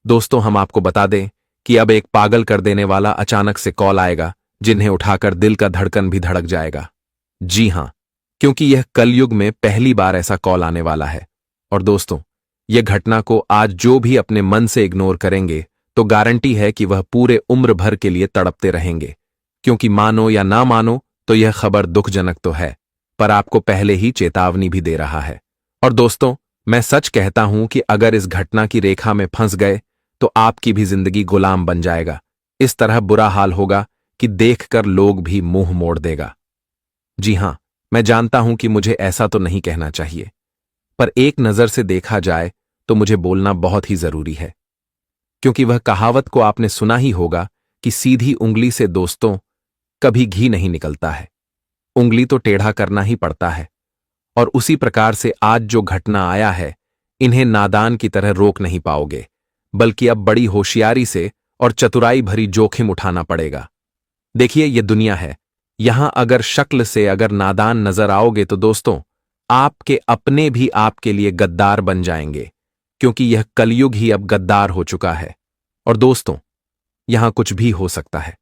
दोस्तों, हम आपको बता दें कि अब एक पागल कर देने वाला अचानक से कॉल आएगा जिन्हें उठाकर दिल का धड़कन भी धड़क जाएगा। जी हां, क्योंकि यह कलयुग में पहली बार ऐसा कॉल आने वाला है। और दोस्तों, यह घटना को आज जो भी अपने मन से इग्नोर करेंगे तो गारंटी है कि वह पूरे उम्र भर के लिए तड़पते रहेंगे। क्योंकि मानो या ना मानो तो यह खबर दुखजनक तो है, पर आपको पहले ही चेतावनी भी दे रहा है। और दोस्तों, मैं सच कहता हूं कि अगर इस घटना की रेखा में फंस गए तो आपकी भी जिंदगी गुलाम बन जाएगा। इस तरह बुरा हाल होगा कि देखकर लोग भी मुंह मोड़ देगा। जी हां, मैं जानता हूं कि मुझे ऐसा तो नहीं कहना चाहिए, पर एक नजर से देखा जाए तो मुझे बोलना बहुत ही जरूरी है। क्योंकि वह कहावत को आपने सुना ही होगा कि सीधी उंगली से दोस्तों कभी घी नहीं निकलता है, उंगली तो टेढ़ा करना ही पड़ता है। और उसी प्रकार से आज जो घटना आया है, इन्हें नादान की तरह रोक नहीं पाओगे, बल्कि अब बड़ी होशियारी से और चतुराई भरी जोखिम उठाना पड़ेगा। देखिए, ये दुनिया है, यहां अगर शक्ल से अगर नादान नजर आओगे तो दोस्तों आपके अपने भी आपके लिए गद्दार बन जाएंगे, क्योंकि यह कलयुग ही अब गद्दार हो चुका है। और दोस्तों, यहां कुछ भी हो सकता है।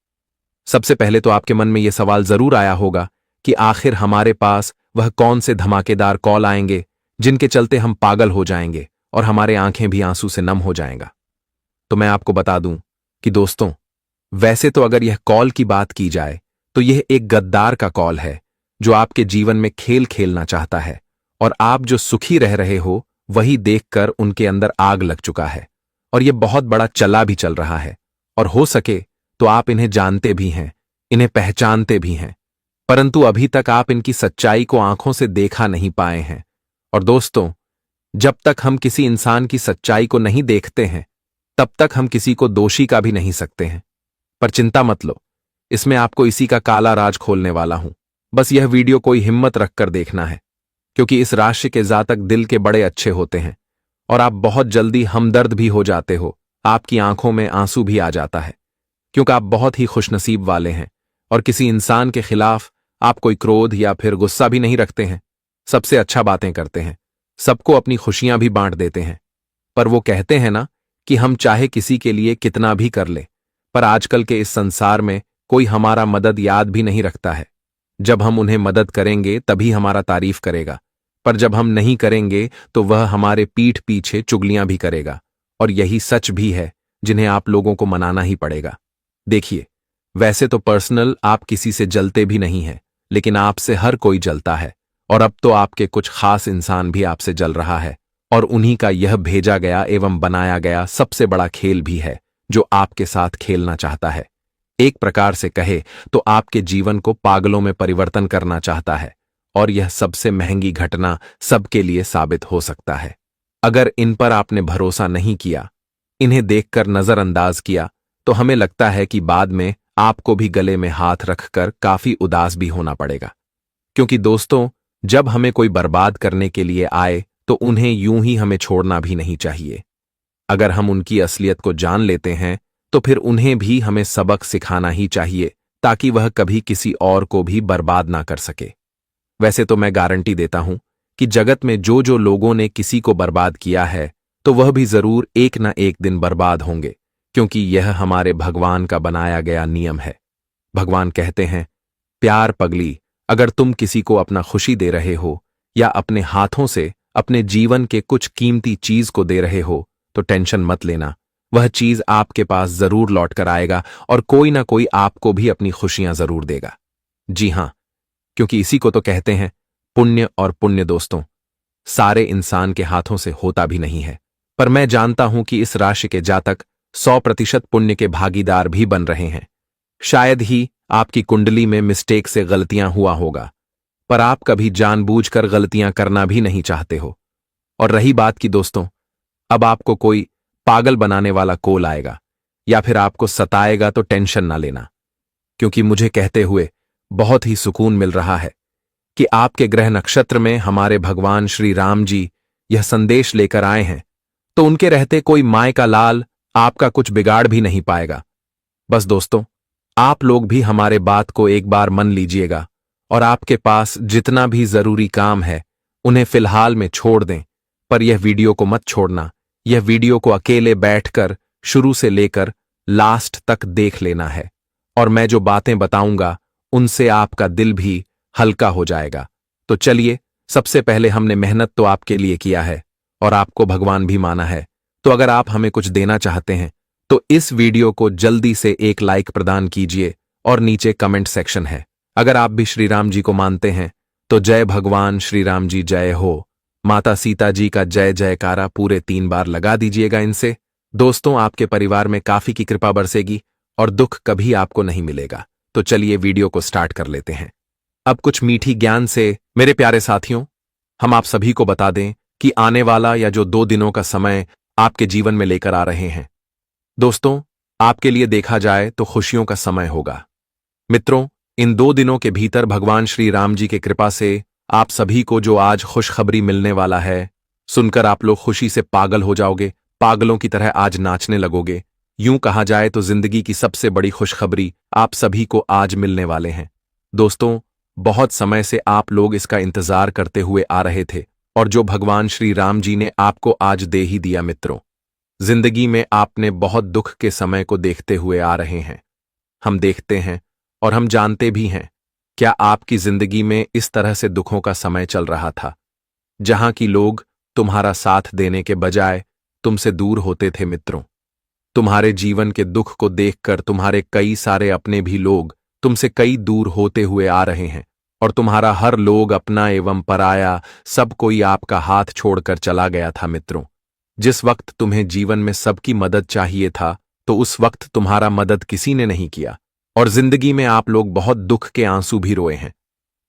सबसे पहले तो आपके मन में यह सवाल जरूर आया होगा कि आखिर हमारे पास वह कौन से धमाकेदार कॉल आएंगे जिनके चलते हम पागल हो जाएंगे और हमारे आंखें भी आंसू से नम हो जाएंगा। तो मैं आपको बता दूं कि दोस्तों, वैसे तो अगर यह कॉल की बात की जाए तो यह एक गद्दार का कॉल है जो आपके जीवन में खेल खेलना चाहता है, और आप जो सुखी रह रहे हो वही देखकर उनके अंदर आग लग चुका है, और यह बहुत बड़ा चला भी चल रहा है। और हो सके तो आप इन्हें जानते भी हैं, इन्हें पहचानते भी हैं, परंतु अभी तक आप इनकी सच्चाई को आंखों से देखा नहीं पाए हैं। और दोस्तों, जब तक हम किसी इंसान की सच्चाई को नहीं देखते हैं तब तक हम किसी को दोषी का भी नहीं सकते हैं। पर चिंता मत लो, इसमें आपको इसी का काला राज खोलने वाला हूं। बस यह वीडियो कोई हिम्मत रखकर देखना है, क्योंकि इस राशि के जातक दिल के बड़े अच्छे होते हैं और आप बहुत जल्दी हमदर्द भी हो जाते हो। आपकी आंखों में आंसू भी आ जाता है, क्योंकि आप बहुत ही खुशनसीब वाले हैं और किसी इंसान के खिलाफ आप कोई क्रोध या फिर गुस्सा भी नहीं रखते हैं। सबसे अच्छा बातें करते हैं, सबको अपनी खुशियां भी बांट देते हैं। पर वो कहते हैं ना कि हम चाहे किसी के लिए कितना भी कर ले, पर आजकल के इस संसार में कोई हमारा मदद याद भी नहीं रखता है। जब हम उन्हें मदद करेंगे तभी हमारा तारीफ करेगा, पर जब हम नहीं करेंगे तो वह हमारे पीठ पीछे चुगलियां भी करेगा। और यही सच भी है जिन्हें आप लोगों को मनाना ही पड़ेगा। देखिए, वैसे तो पर्सनल आप किसी से जलते भी नहीं हैं, लेकिन आपसे हर कोई जलता है, और अब तो आपके कुछ खास इंसान भी आपसे जल रहा है, और उन्हीं का यह भेजा गया एवं बनाया गया सबसे बड़ा खेल भी है जो आपके साथ खेलना चाहता है। एक प्रकार से कहे तो आपके जीवन को पागलों में परिवर्तन करना चाहता है, और यह सबसे महंगी घटना सबके लिए साबित हो सकता है। अगर इन पर आपने भरोसा नहीं किया, इन्हें देखकर नजरअंदाज किया, तो हमें लगता है कि बाद में आपको भी गले में हाथ रखकर काफी उदास भी होना पड़ेगा। क्योंकि दोस्तों, जब हमें कोई बर्बाद करने के लिए आए तो उन्हें यूं ही हमें छोड़ना भी नहीं चाहिए। अगर हम उनकी असलियत को जान लेते हैं तो फिर उन्हें भी हमें सबक सिखाना ही चाहिए, ताकि वह कभी किसी और को भी बर्बाद ना कर सके। वैसे तो मैं गारंटी देता हूं कि जगत में जो जो लोगों ने किसी को बर्बाद किया है तो वह भी जरूर एक ना एक दिन बर्बाद होंगे, क्योंकि यह हमारे भगवान का बनाया गया नियम है। भगवान कहते हैं, प्यार पगली, अगर तुम किसी को अपना खुशी दे रहे हो या अपने हाथों से अपने जीवन के कुछ कीमती चीज को दे रहे हो तो टेंशन मत लेना, वह चीज आपके पास जरूर लौट कर आएगा और कोई ना कोई आपको भी अपनी खुशियां जरूर देगा। जी हां, क्योंकि इसी को तो कहते हैं पुण्य। और पुण्य दोस्तों, सारे इंसान के हाथों से होता भी नहीं है, पर मैं जानता हूं कि इस राशि के जातक 100% पुण्य के भागीदार भी बन रहे हैं। शायद ही आपकी कुंडली में मिस्टेक से गलतियां हुआ होगा, पर आप कभी जानबूझकर गलतियां करना भी नहीं चाहते हो। और रही बात की दोस्तों, अब आपको कोई पागल बनाने वाला कॉल आएगा या फिर आपको सताएगा तो टेंशन ना लेना, क्योंकि मुझे कहते हुए बहुत ही सुकून मिल रहा है कि आपके ग्रह नक्षत्र में हमारे भगवान श्री राम जी यह संदेश लेकर आए हैं, तो उनके रहते कोई माय का लाल आपका कुछ बिगाड़ भी नहीं पाएगा। बस दोस्तों, आप लोग भी हमारे बात को एक बार मन लीजिएगा और आपके पास जितना भी जरूरी काम है उन्हें फिलहाल में छोड़ दें, पर यह वीडियो को मत छोड़ना। यह वीडियो को अकेले बैठकर शुरू से लेकर लास्ट तक देख लेना है, और मैं जो बातें बताऊंगा उनसे आपका दिल भी हल्का हो जाएगा। तो चलिए, सबसे पहले हमने मेहनत तो आपके लिए किया है और आपको भगवान भी माना है, तो अगर आप हमें कुछ देना चाहते हैं तो इस वीडियो को जल्दी से एक लाइक प्रदान कीजिए और नीचे कमेंट सेक्शन है। अगर आप भी श्री राम जी को मानते हैं तो जय भगवान श्री राम जी जय हो, माता सीता जी का जय जयकारा पूरे 3 बार लगा दीजिएगा इनसे। दोस्तों, आपके परिवार में काफी की कृपा बरसेगी और दुख कभी आपको नहीं मिलेगा। तो चलिए वीडियो को स्टार्ट कर लेते हैं। अब कुछ मीठी ज्ञान से मेरे प्यारे साथियों, हम आप सभी को बता दें कि आने वाला या जो 2 दिनों का समय आपके जीवन में लेकर आ रहे हैं, दोस्तों, आपके लिए देखा जाए तो खुशियों का समय होगा। मित्रों, इन 2 दिनों के भीतर भगवान श्री राम जी के कृपा से आप सभी को जो आज खुशखबरी मिलने वाला है, सुनकर आप लोग खुशी से पागल हो जाओगे, पागलों की तरह आज नाचने लगोगे। यूं कहा जाए तो जिंदगी की सबसे बड़ी खुशखबरी आप सभी को आज मिलने वाले हैं। दोस्तों, बहुत समय से आप लोग इसका इंतजार करते हुए आ रहे थे और जो भगवान श्री राम जी ने आपको आज दे ही दिया। मित्रों, जिंदगी में आपने बहुत दुख के समय को देखते हुए आ रहे हैं। हम देखते हैं और हम जानते भी हैं, क्या आपकी जिंदगी में इस तरह से दुखों का समय चल रहा था जहां की लोग तुम्हारा साथ देने के बजाय तुमसे दूर होते थे। मित्रों, तुम्हारे जीवन के दुख को देखकर तुम्हारे कई सारे अपने भी लोग तुमसे कई दूर होते हुए आ रहे हैं और तुम्हारा हर लोग अपना एवं पराया सब कोई आपका हाथ छोड़कर चला गया था। मित्रों, जिस वक्त तुम्हें जीवन में सबकी मदद चाहिए था तो उस वक्त तुम्हारा मदद किसी ने नहीं किया और जिंदगी में आप लोग बहुत दुख के आंसू भी रोए हैं।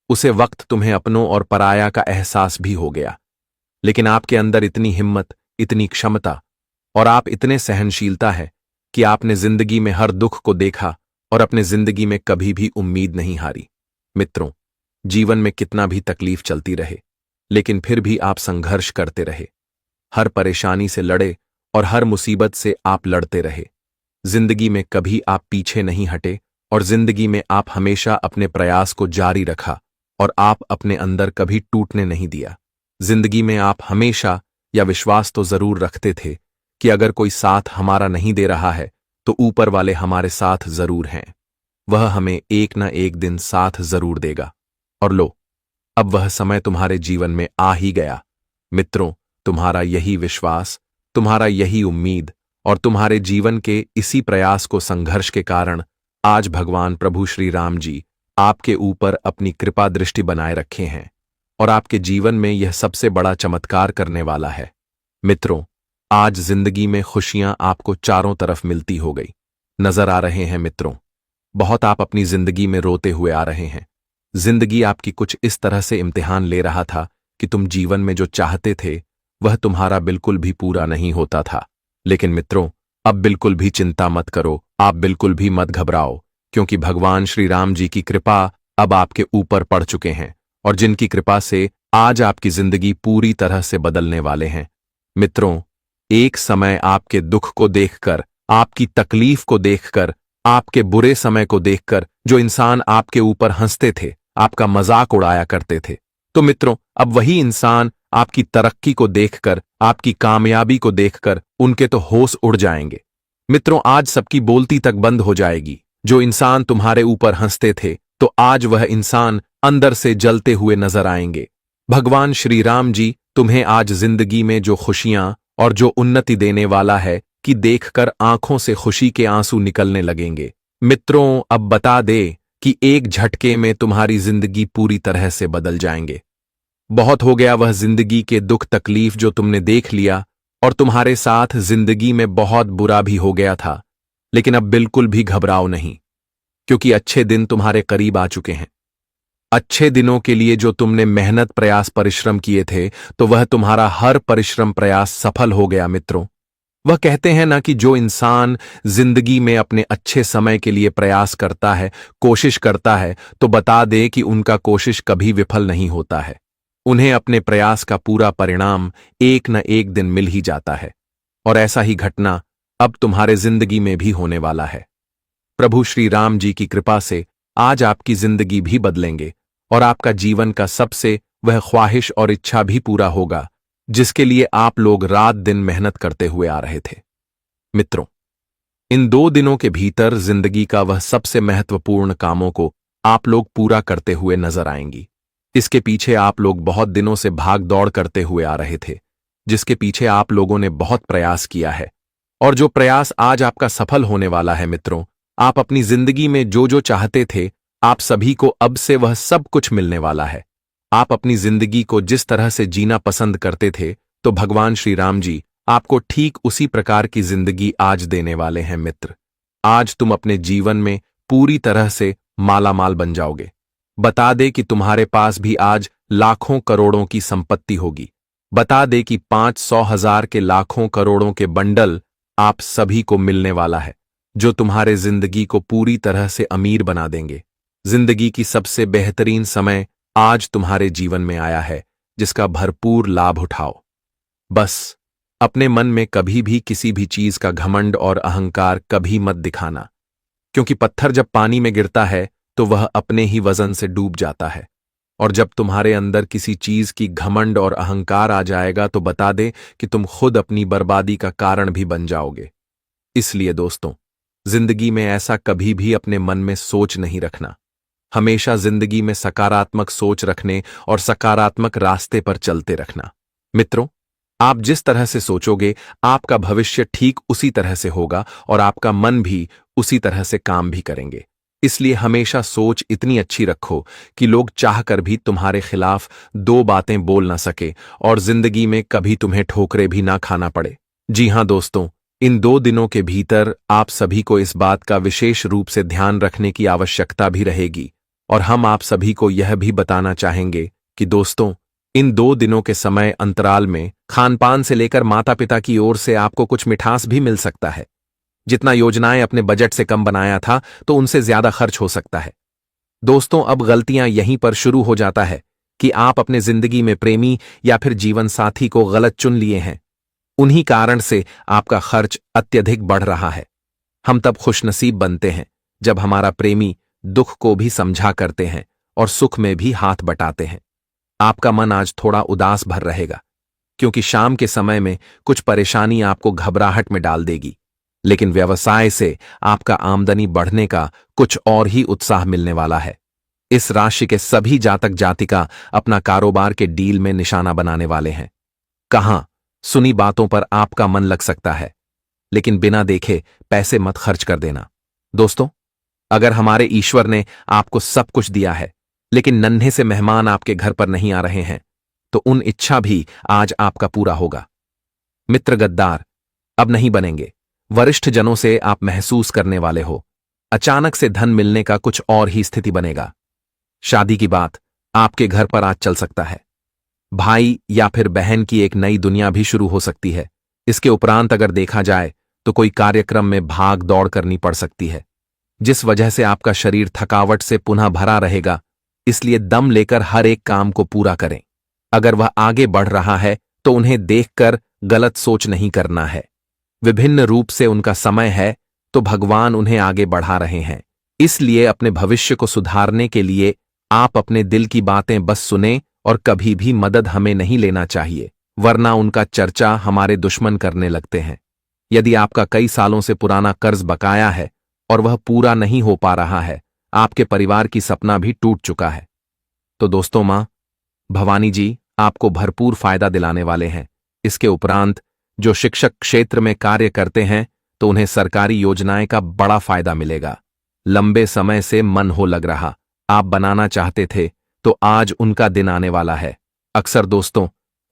उसे वक्त तुम्हें अपनों और पराया का एहसास भी हो गया, लेकिन आपके अंदर इतनी हिम्मत, इतनी क्षमता और आप इतने सहनशीलता है कि आपने जिंदगी में हर दुख को देखा और अपने जिंदगी में कभी भी उम्मीद नहीं हारी। मित्रों, जीवन में कितना भी तकलीफ चलती रहे, लेकिन फिर भी आप संघर्ष करते रहे, हर परेशानी से लड़े और हर मुसीबत से आप लड़ते रहे। जिंदगी में कभी आप पीछे नहीं हटे और जिंदगी में आप हमेशा अपने प्रयास को जारी रखा और आप अपने अंदर कभी टूटने नहीं दिया। जिंदगी में आप हमेशा या विश्वास तो जरूर रखते थे कि अगर कोई साथ हमारा नहीं दे रहा है तो ऊपर वाले हमारे साथ जरूर हैं, वह हमें एक न एक दिन साथ जरूर देगा। और लो, अब वह समय तुम्हारे जीवन में आ ही गया। मित्रों, तुम्हारा यही विश्वास, तुम्हारा यही उम्मीद और तुम्हारे जीवन के इसी प्रयास को संघर्ष के कारण आज भगवान प्रभु श्री राम जी आपके ऊपर अपनी कृपा दृष्टि बनाए रखे हैं और आपके जीवन में यह सबसे बड़ा चमत्कार करने वाला है। मित्रों, आज जिंदगी में खुशियां आपको चारों तरफ मिलती हो गई नजर आ रहे हैं। मित्रों, बहुत आप अपनी जिंदगी में रोते हुए आ रहे हैं। जिंदगी आपकी कुछ इस तरह से इम्तिहान ले रहा था कि तुम जीवन में जो चाहते थे वह तुम्हारा बिल्कुल भी पूरा नहीं होता था। लेकिन मित्रों, अब बिल्कुल भी चिंता मत करो, आप बिल्कुल भी मत घबराओ, क्योंकि भगवान श्री राम जी की कृपा अब आपके ऊपर पड़ चुके हैं और जिनकी कृपा से आज आपकी जिंदगी पूरी तरह से बदलने वाले हैं। मित्रों, एक समय आपके दुख को देखकर, आपकी तकलीफ को देखकर, आपके बुरे समय को देखकर जो इंसान आपके ऊपर हंसते थे, आपका मजाक उड़ाया करते थे, तो मित्रों अब वही इंसान आपकी तरक्की को देखकर, आपकी कामयाबी को देखकर उनके तो होश उड़ जाएंगे। मित्रों, आज सबकी बोलती तक बंद हो जाएगी। जो इंसान तुम्हारे ऊपर हंसते थे तो आज वह इंसान अंदर से जलते हुए नजर आएंगे। भगवान श्री राम जी तुम्हें आज जिंदगी में जो खुशियां और जो उन्नति देने वाला है कि देखकर आंखों से खुशी के आंसू निकलने लगेंगे। मित्रों, अब बता दे कि एक झटके में तुम्हारी जिंदगी पूरी तरह से बदल जाएंगे। बहुत हो गया वह जिंदगी के दुख तकलीफ जो तुमने देख लिया और तुम्हारे साथ जिंदगी में बहुत बुरा भी हो गया था, लेकिन अब बिल्कुल भी घबराओ नहीं, क्योंकि अच्छे दिन तुम्हारे करीब आ चुके हैं। अच्छे दिनों के लिए जो तुमने मेहनत प्रयास परिश्रम किए थे तो वह तुम्हारा हर परिश्रम प्रयास सफल हो गया। मित्रों, वह कहते हैं ना कि जो इंसान जिंदगी में अपने अच्छे समय के लिए प्रयास करता है, कोशिश करता है, तो बता दे कि उनका कोशिश कभी विफल नहीं होता है। उन्हें अपने प्रयास का पूरा परिणाम एक न एक दिन मिल ही जाता है और ऐसा ही घटना अब तुम्हारे जिंदगी में भी होने वाला है। प्रभु श्री राम जी की कृपा से आज आपकी जिंदगी भी बदलेंगे और आपका जीवन का सबसे वह ख्वाहिश और इच्छा भी पूरा होगा जिसके लिए आप लोग रात दिन मेहनत करते हुए आ रहे थे। मित्रों, इन 2 दिनों के भीतर जिंदगी का वह सबसे महत्वपूर्ण कामों को आप लोग पूरा करते हुए नजर आएंगी। इसके पीछे आप लोग बहुत दिनों से भाग दौड़ करते हुए आ रहे थे, जिसके पीछे आप लोगों ने बहुत प्रयास किया है, और जो प्रयास आज आपका सफल होने वाला है मित्रों। आप अपनी जिंदगी में जो जो चाहते थे, आप सभी को अब से वह सब कुछ मिलने वाला है। आप अपनी जिंदगी को जिस तरह से जीना पसंद करते थे, तो भगवान श्री राम जी आपको ठीक उसी प्रकार की जिंदगी आज देने वाले हैं मित्र। आज तुम अपने जीवन में पूरी तरह से मालामाल बन जाओगे। बता दे कि तुम्हारे पास भी आज लाखों करोड़ों की संपत्ति होगी। बता दे कि 500,000 के लाखों करोड़ों के बंडल आप सभी को मिलने वाला है, जो तुम्हारे जिंदगी को पूरी तरह से अमीर बना देंगे। जिंदगी की सबसे बेहतरीन समय आज तुम्हारे जीवन में आया है, जिसका भरपूर लाभ उठाओ। बस अपने मन में कभी भी किसी भी चीज का घमंड और अहंकार कभी मत दिखाना, क्योंकि पत्थर जब पानी में गिरता है तो वह अपने ही वजन से डूब जाता है। और जब तुम्हारे अंदर किसी चीज की घमंड और अहंकार आ जाएगा तो बता दे कि तुम खुद अपनी बर्बादी का कारण भी बन जाओगे। इसलिए दोस्तों, जिंदगी में ऐसा कभी भी अपने मन में सोच नहीं रखना। हमेशा जिंदगी में सकारात्मक सोच रखने और सकारात्मक रास्ते पर चलते रखना। मित्रों, आप जिस तरह से सोचोगे, आपका भविष्य ठीक उसी तरह से होगा और आपका मन भी उसी तरह से काम भी करेंगे। इसलिए हमेशा सोच इतनी अच्छी रखो कि लोग चाहकर भी तुम्हारे खिलाफ 2 बातें बोल ना सके और जिंदगी में कभी तुम्हें ठोकरें भी ना खाना पड़े। जी हां दोस्तों, इन 2 दिनों के भीतर आप सभी को इस बात का विशेष रूप से ध्यान रखने की आवश्यकता भी रहेगी, और हम आप सभी को यह भी बताना चाहेंगे कि दोस्तों, इन 2 दिनों के समय अंतराल में खानपान से लेकर माता पिता की ओर से आपको कुछ मिठास भी मिल सकता है। जितना योजनाएं अपने बजट से कम बनाया था, तो उनसे ज्यादा खर्च हो सकता है। दोस्तों, अब गलतियां यहीं पर शुरू हो जाता है कि आप अपने जिंदगी में प्रेमी या फिर जीवन साथी को गलत चुन लिए हैं। उन्हीं कारण से आपका खर्च अत्यधिक बढ़ रहा है। हम तब खुशनसीब बनते हैं जब हमारा प्रेमी दुख को भी समझा करते हैं और सुख में भी हाथ बटाते हैं। आपका मन आज थोड़ा उदास भर रहेगा, क्योंकि शाम के समय में कुछ परेशानी आपको घबराहट में डाल देगी, लेकिन व्यवसाय से आपका आमदनी बढ़ने का कुछ और ही उत्साह मिलने वाला है। इस राशि के सभी जातक जातिका अपना कारोबार के डील में निशाना बनाने वाले हैं। कहां सुनी बातों पर आपका मन लग सकता है, लेकिन बिना देखे पैसे मत खर्च कर देना। दोस्तों, अगर हमारे ईश्वर ने आपको सब कुछ दिया है, लेकिन नन्हे से मेहमान आपके घर पर नहीं आ रहे हैं, तो उन इच्छा भी आज आपका पूरा होगा। मित्र गद्दार अब नहीं बनेंगे। वरिष्ठ जनों से आप महसूस करने वाले हो अचानक से धन मिलने का कुछ और ही स्थिति बनेगा। शादी की बात आपके घर पर आज चल सकता है। भाई या फिर बहन की एक नई दुनिया भी शुरू हो सकती है। इसके उपरांत अगर देखा जाए तो कोई कार्यक्रम में भाग दौड़ करनी पड़ सकती है, जिस वजह से आपका शरीर थकावट से पुनः भरा रहेगा। इसलिए दम लेकर हर एक काम को पूरा करें। अगर वह आगे बढ़ रहा है तो उन्हें देखकर गलत सोच नहीं करना है। विभिन्न रूप से उनका समय है, तो भगवान उन्हें आगे बढ़ा रहे हैं। इसलिए अपने भविष्य को सुधारने के लिए आप अपने दिल की बातें बस सुने और कभी भी मदद हमें नहीं लेना चाहिए, वरना उनका चर्चा हमारे दुश्मन करने लगते हैं। यदि आपका कई सालों से पुराना कर्ज बकाया है और वह पूरा नहीं हो पा रहा है, आपके परिवार की सपना भी टूट चुका है, तो दोस्तों, मां भवानी जी आपको भरपूर फायदा दिलाने वाले हैं। इसके उपरांत जो शिक्षक क्षेत्र में कार्य करते हैं, तो उन्हें सरकारी योजनाएं का बड़ा फायदा मिलेगा। लंबे समय से मन हो लग रहा आप बनाना चाहते थे, तो आज उनका दिन आने वाला है। अक्सर दोस्तों,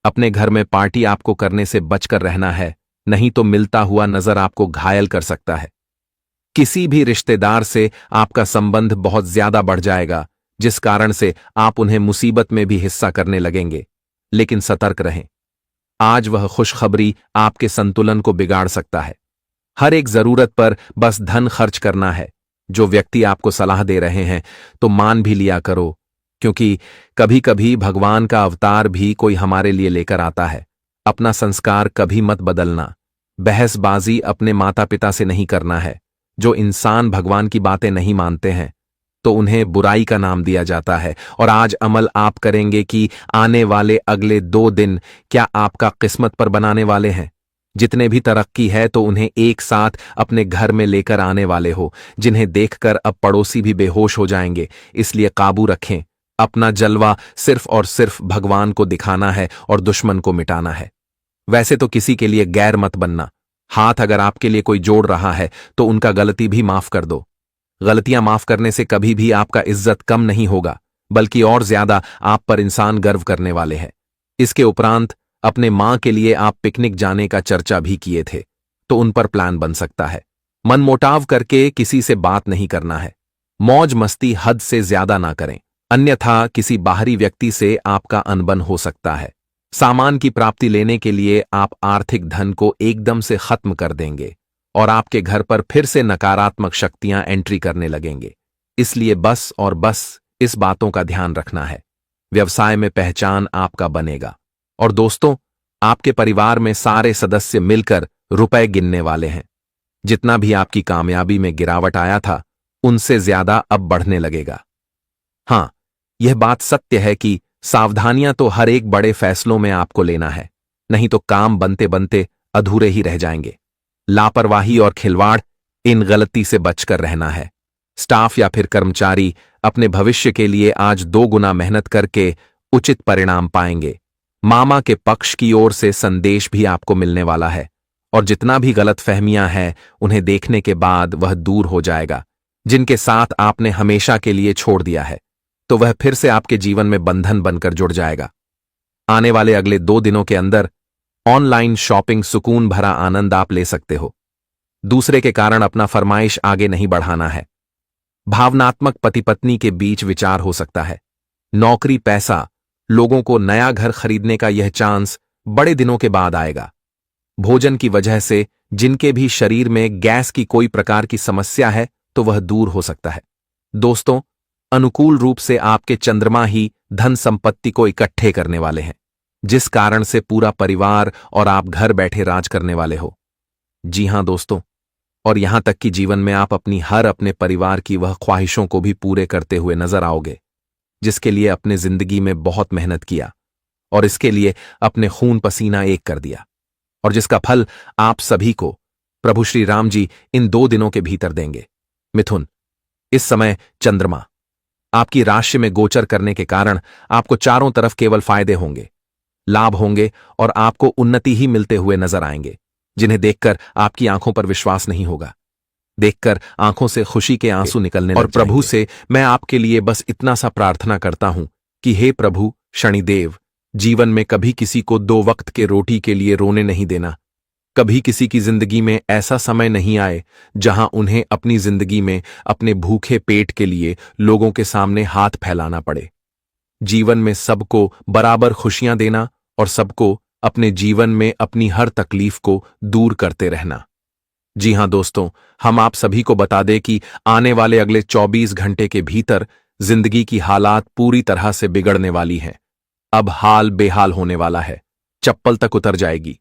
अपने घर में पार्टी आपको करने से बचकर रहना है, नहीं तो मिलता हुआ नजर आपको घायल कर सकता है। किसी भी रिश्तेदार से आपका संबंध बहुत ज्यादा बढ़ जाएगा, जिस कारण से आप उन्हें मुसीबत में भी हिस्सा करने लगेंगे। लेकिन सतर्क रहें, आज वह खुशखबरी आपके संतुलन को बिगाड़ सकता है। हर एक जरूरत पर बस धन खर्च करना है। जो व्यक्ति आपको सलाह दे रहे हैं, तो मान भी लिया करो, क्योंकि कभी कभी भगवान का अवतार भी कोई हमारे लिए लेकर आता है। अपना संस्कार कभी मत बदलना। बहसबाजी अपने माता पिता से नहीं करना है। जो इंसान भगवान की बातें नहीं मानते हैं, तो उन्हें बुराई का नाम दिया जाता है। और आज अमल आप करेंगे कि आने वाले अगले 2 दिन क्या आपका किस्मत पर बनाने वाले हैं। जितने भी तरक्की है तो उन्हें एक साथ अपने घर में लेकर आने वाले हो, जिन्हें देखकर अब पड़ोसी भी बेहोश हो जाएंगे। इसलिए काबू रखें। अपना जलवा सिर्फ और सिर्फ भगवान को दिखाना है और दुश्मन को मिटाना है। वैसे तो किसी के लिए गैर मत बनना। हाथ अगर आपके लिए कोई जोड़ रहा है तो उनका गलती भी माफ कर दो। गलतियां माफ करने से कभी भी आपका इज्जत कम नहीं होगा, बल्कि और ज्यादा आप पर इंसान गर्व करने वाले हैं। इसके उपरांत अपने मां के लिए आप पिकनिक जाने का चर्चा भी किए थे, तो उन पर प्लान बन सकता है। मनमुटाव करके किसी से बात नहीं करना है। मौज मस्ती हद से ज्यादा ना करें, अन्यथा किसी बाहरी व्यक्ति से आपका अनबन हो सकता है। सामान की प्राप्ति लेने के लिए आप आर्थिक धन को एकदम से खत्म कर देंगे और आपके घर पर फिर से नकारात्मक शक्तियां एंट्री करने लगेंगे। इसलिए बस और बस इस बातों का ध्यान रखना है। व्यवसाय में पहचान आपका बनेगा। और दोस्तों, आपके परिवार में सारे सदस्य मिलकर रुपए गिनने वाले हैं। जितना भी आपकी कामयाबी में गिरावट आया था, उनसे ज्यादा अब बढ़ने लगेगा। हां, यह बात सत्य है कि सावधानियां तो हर एक बड़े फैसलों में आपको लेना है, नहीं तो काम बनते बनते अधूरे ही रह जाएंगे। लापरवाही और खिलवाड़, इन गलती से बचकर रहना है। स्टाफ या फिर कर्मचारी अपने भविष्य के लिए आज 2 गुना मेहनत करके उचित परिणाम पाएंगे। मामा के पक्ष की ओर से संदेश भी आपको मिलने वाला है और जितना भी गलतफहमियां हैं उन्हें देखने के बाद वह दूर हो जाएगा। जिनके साथ आपने हमेशा के लिए छोड़ दिया है, तो वह फिर से आपके जीवन में बंधन बनकर जुड़ जाएगा। आने वाले अगले 2 दिनों के अंदर ऑनलाइन शॉपिंग सुकून भरा आनंद आप ले सकते हो। दूसरे के कारण अपना फरमाइश आगे नहीं बढ़ाना है। भावनात्मक पति पत्नी के बीच विचार हो सकता है। नौकरी, पैसा, लोगों को नया घर खरीदने का यह चांस बड़े दिनों के बाद आएगा। भोजन की वजह से जिनके भी शरीर में गैस की कोई प्रकार की समस्या है तो वह दूर हो सकता है। दोस्तों, अनुकूल रूप से आपके चंद्रमा ही धन संपत्ति को इकट्ठे करने वाले हैं, जिस कारण से पूरा परिवार और आप घर बैठे राज करने वाले हो। जी हां दोस्तों, और यहां तक कि जीवन में आप अपने परिवार की वह ख्वाहिशों को भी पूरे करते हुए नजर आओगे, जिसके लिए अपने जिंदगी में बहुत मेहनत किया और इसके लिए अपने खून पसीना एक कर दिया, और जिसका फल आप सभी को प्रभु श्री राम जी इन 2 दिनों के भीतर देंगे। मिथुन, इस समय चंद्रमा आपकी राशि में गोचर करने के कारण आपको चारों तरफ केवल फायदे होंगे, लाभ होंगे और आपको उन्नति ही मिलते हुए नजर आएंगे, जिन्हें देखकर आपकी आंखों पर विश्वास नहीं होगा। देखकर आंखों से खुशी के आंसू निकलने और प्रभु से मैं आपके लिए बस इतना सा प्रार्थना करता हूं कि हे प्रभु शनिदेव, जीवन में कभी किसी को 2 वक्त के रोटी के लिए रोने नहीं देना। कभी किसी की जिंदगी में ऐसा समय नहीं आए जहां उन्हें अपनी जिंदगी में अपने भूखे पेट के लिए लोगों के सामने हाथ फैलाना पड़े। जीवन में सबको बराबर खुशियां देना और सबको अपने जीवन में अपनी हर तकलीफ को दूर करते रहना। जी हां दोस्तों, हम आप सभी को बता दें कि आने वाले अगले 24 घंटे के भीतर जिंदगी की हालात पूरी तरह से बिगड़ने वाली हैं। अब हाल बेहाल होने वाला है, चप्पल तक उतर जाएगी।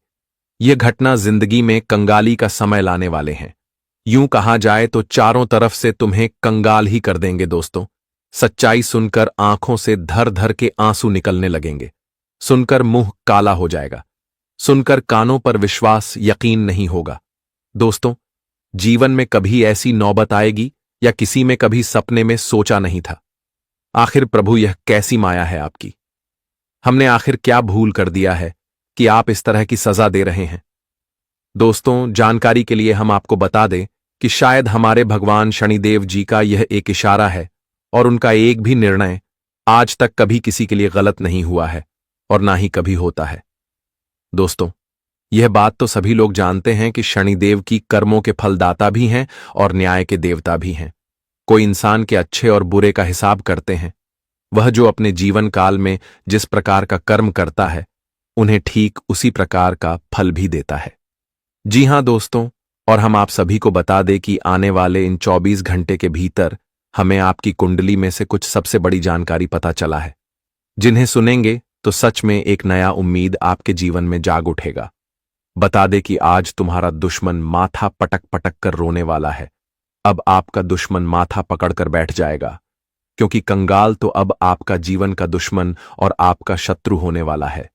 यह घटना जिंदगी में कंगाली का समय लाने वाले हैं। यूं कहा जाए तो चारों तरफ से तुम्हें कंगाल ही कर देंगे दोस्तों। सच्चाई सुनकर आंखों से धर धर के आंसू निकलने लगेंगे, सुनकर मुंह काला हो जाएगा, सुनकर कानों पर विश्वास यकीन नहीं होगा। दोस्तों, जीवन में कभी ऐसी नौबत आएगी या किसी में कभी सपने में सोचा नहीं था। आखिर प्रभु यह कैसी माया है आपकी? हमने आखिर क्या भूल कर दिया है कि आप इस तरह की सजा दे रहे हैं? दोस्तों, जानकारी के लिए हम आपको बता दें कि शायद हमारे भगवान शनिदेव जी का यह एक इशारा है और उनका एक भी निर्णय आज तक कभी किसी के लिए गलत नहीं हुआ है और ना ही कभी होता है। दोस्तों, यह बात तो सभी लोग जानते हैं कि शनिदेव की कर्मों के फलदाता भी हैं और न्याय के देवता भी हैं। कोई इंसान के अच्छे और बुरे का हिसाब करते हैं। वह जो अपने जीवन काल में जिस प्रकार का कर्म करता है, उन्हें ठीक उसी प्रकार का फल भी देता है। जी हां दोस्तों, और हम आप सभी को बता दें कि आने वाले इन 24 घंटे के भीतर हमें आपकी कुंडली में से कुछ सबसे बड़ी जानकारी पता चला है, जिन्हें सुनेंगे तो सच में एक नया उम्मीद आपके जीवन में जाग उठेगा। बता दे कि आज तुम्हारा दुश्मन माथा पटक पटक कर रोने वाला है। अब आपका दुश्मन माथा पकड़कर बैठ जाएगा, क्योंकि कंगाल तो अब आपका जीवन का दुश्मन और आपका शत्रु होने वाला है।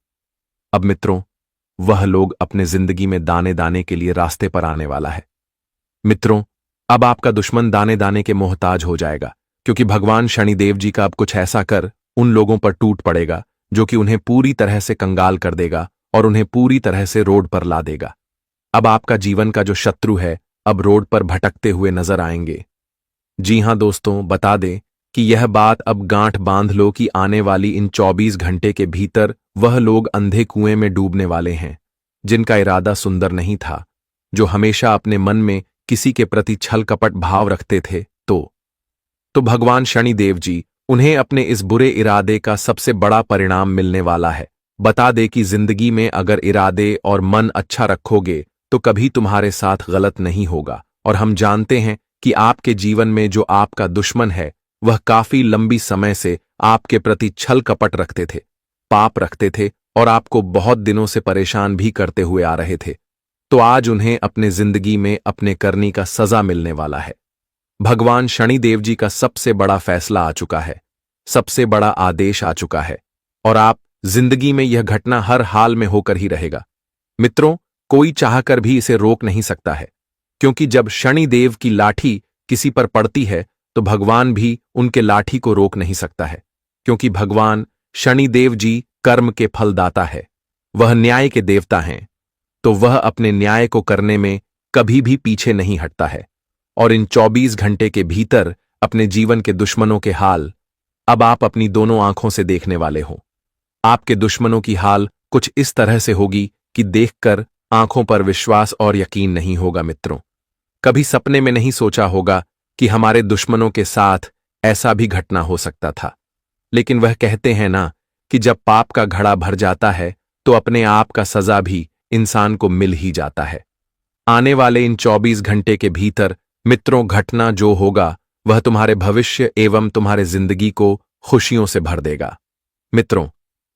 अब मित्रों, वह लोग अपने जिंदगी में दाने दाने के लिए रास्ते पर आने वाला है। मित्रों, अब आपका दुश्मन दाने दाने के मोहताज हो जाएगा, क्योंकि भगवान शनिदेव जी का अब कुछ ऐसा कर उन लोगों पर टूट पड़ेगा जो कि उन्हें पूरी तरह से कंगाल कर देगा और उन्हें पूरी तरह से रोड पर ला देगा। अब आपका जीवन का जो शत्रु है अब रोड पर भटकते हुए नजर आएंगे। जी हां दोस्तों, बता दें कि यह बात अब गांठ बांध लो कि आने वाली इन 24 घंटे के भीतर वह लोग अंधे कुएं में डूबने वाले हैं जिनका इरादा सुंदर नहीं था, जो हमेशा अपने मन में किसी के प्रति छल कपट भाव रखते थे। तो भगवान शनिदेव जी उन्हें अपने इस बुरे इरादे का सबसे बड़ा परिणाम मिलने वाला है। बता दे कि जिंदगी में अगर इरादे और मन अच्छा रखोगे तो कभी तुम्हारे साथ गलत नहीं होगा। और हम जानते हैं कि आपके जीवन में जो आपका दुश्मन है वह काफी लंबी समय से आपके प्रति छल कपट रखते थे, पाप रखते थे और आपको बहुत दिनों से परेशान भी करते हुए आ रहे थे। तो आज उन्हें अपने जिंदगी में अपने करनी का सजा मिलने वाला है। भगवान शनिदेव जी का सबसे बड़ा फैसला आ चुका है, सबसे बड़ा आदेश आ चुका है और आप जिंदगी में यह घटना हर हाल में होकर ही रहेगा। मित्रों, कोई चाहकर भी इसे रोक नहीं सकता है, क्योंकि जब शनिदेव की लाठी किसी पर पड़ती है तो भगवान भी उनके लाठी को रोक नहीं सकता है, क्योंकि भगवान शनिदेव जी कर्म के फलदाता है, वह न्याय के देवता हैं। तो वह अपने न्याय को करने में कभी भी पीछे नहीं हटता है और इन 24 घंटे के भीतर अपने जीवन के दुश्मनों के हाल अब आप अपनी दोनों आंखों से देखने वाले हो। आपके दुश्मनों की हाल कुछ इस तरह से होगी कि देखकर आंखों पर विश्वास और यकीन नहीं होगा। मित्रों, कभी सपने में नहीं सोचा होगा कि हमारे दुश्मनों के साथ ऐसा भी घटना हो सकता था, लेकिन वह कहते हैं ना कि जब पाप का घड़ा भर जाता है तो अपने आप का सजा भी इंसान को मिल ही जाता है। आने वाले इन 24 घंटे के भीतर मित्रों, घटना जो होगा वह तुम्हारे भविष्य एवं तुम्हारे जिंदगी को खुशियों से भर देगा। मित्रों,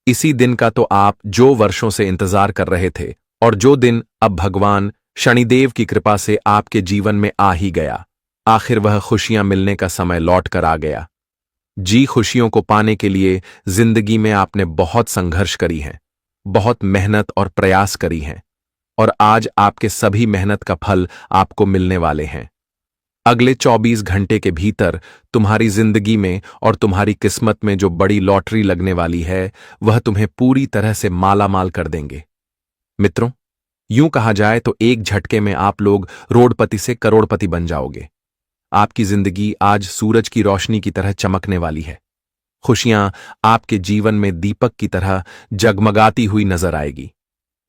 इसी दिन का तो आप जो वर्षों से इंतजार कर रहे थे और जो दिन अब भगवान शनिदेव की कृपा से आपके जीवन में आ ही गया। आखिर वह खुशियां मिलने का समय लौट कर आ गया। जी, खुशियों को पाने के लिए जिंदगी में आपने बहुत संघर्ष करी है, बहुत मेहनत और प्रयास करी हैं और आज आपके सभी मेहनत का फल आपको मिलने वाले हैं। अगले 24 घंटे के भीतर तुम्हारी जिंदगी में और तुम्हारी किस्मत में जो बड़ी लॉटरी लगने वाली है वह तुम्हें पूरी तरह से मालामाल कर देंगे। मित्रों, यूं कहा जाए तो एक झटके में आप लोग रोडपति से करोड़पति बन जाओगे। आपकी जिंदगी आज सूरज की रोशनी की तरह चमकने वाली है। खुशियां आपके जीवन में दीपक की तरह जगमगाती हुई नजर आएगी।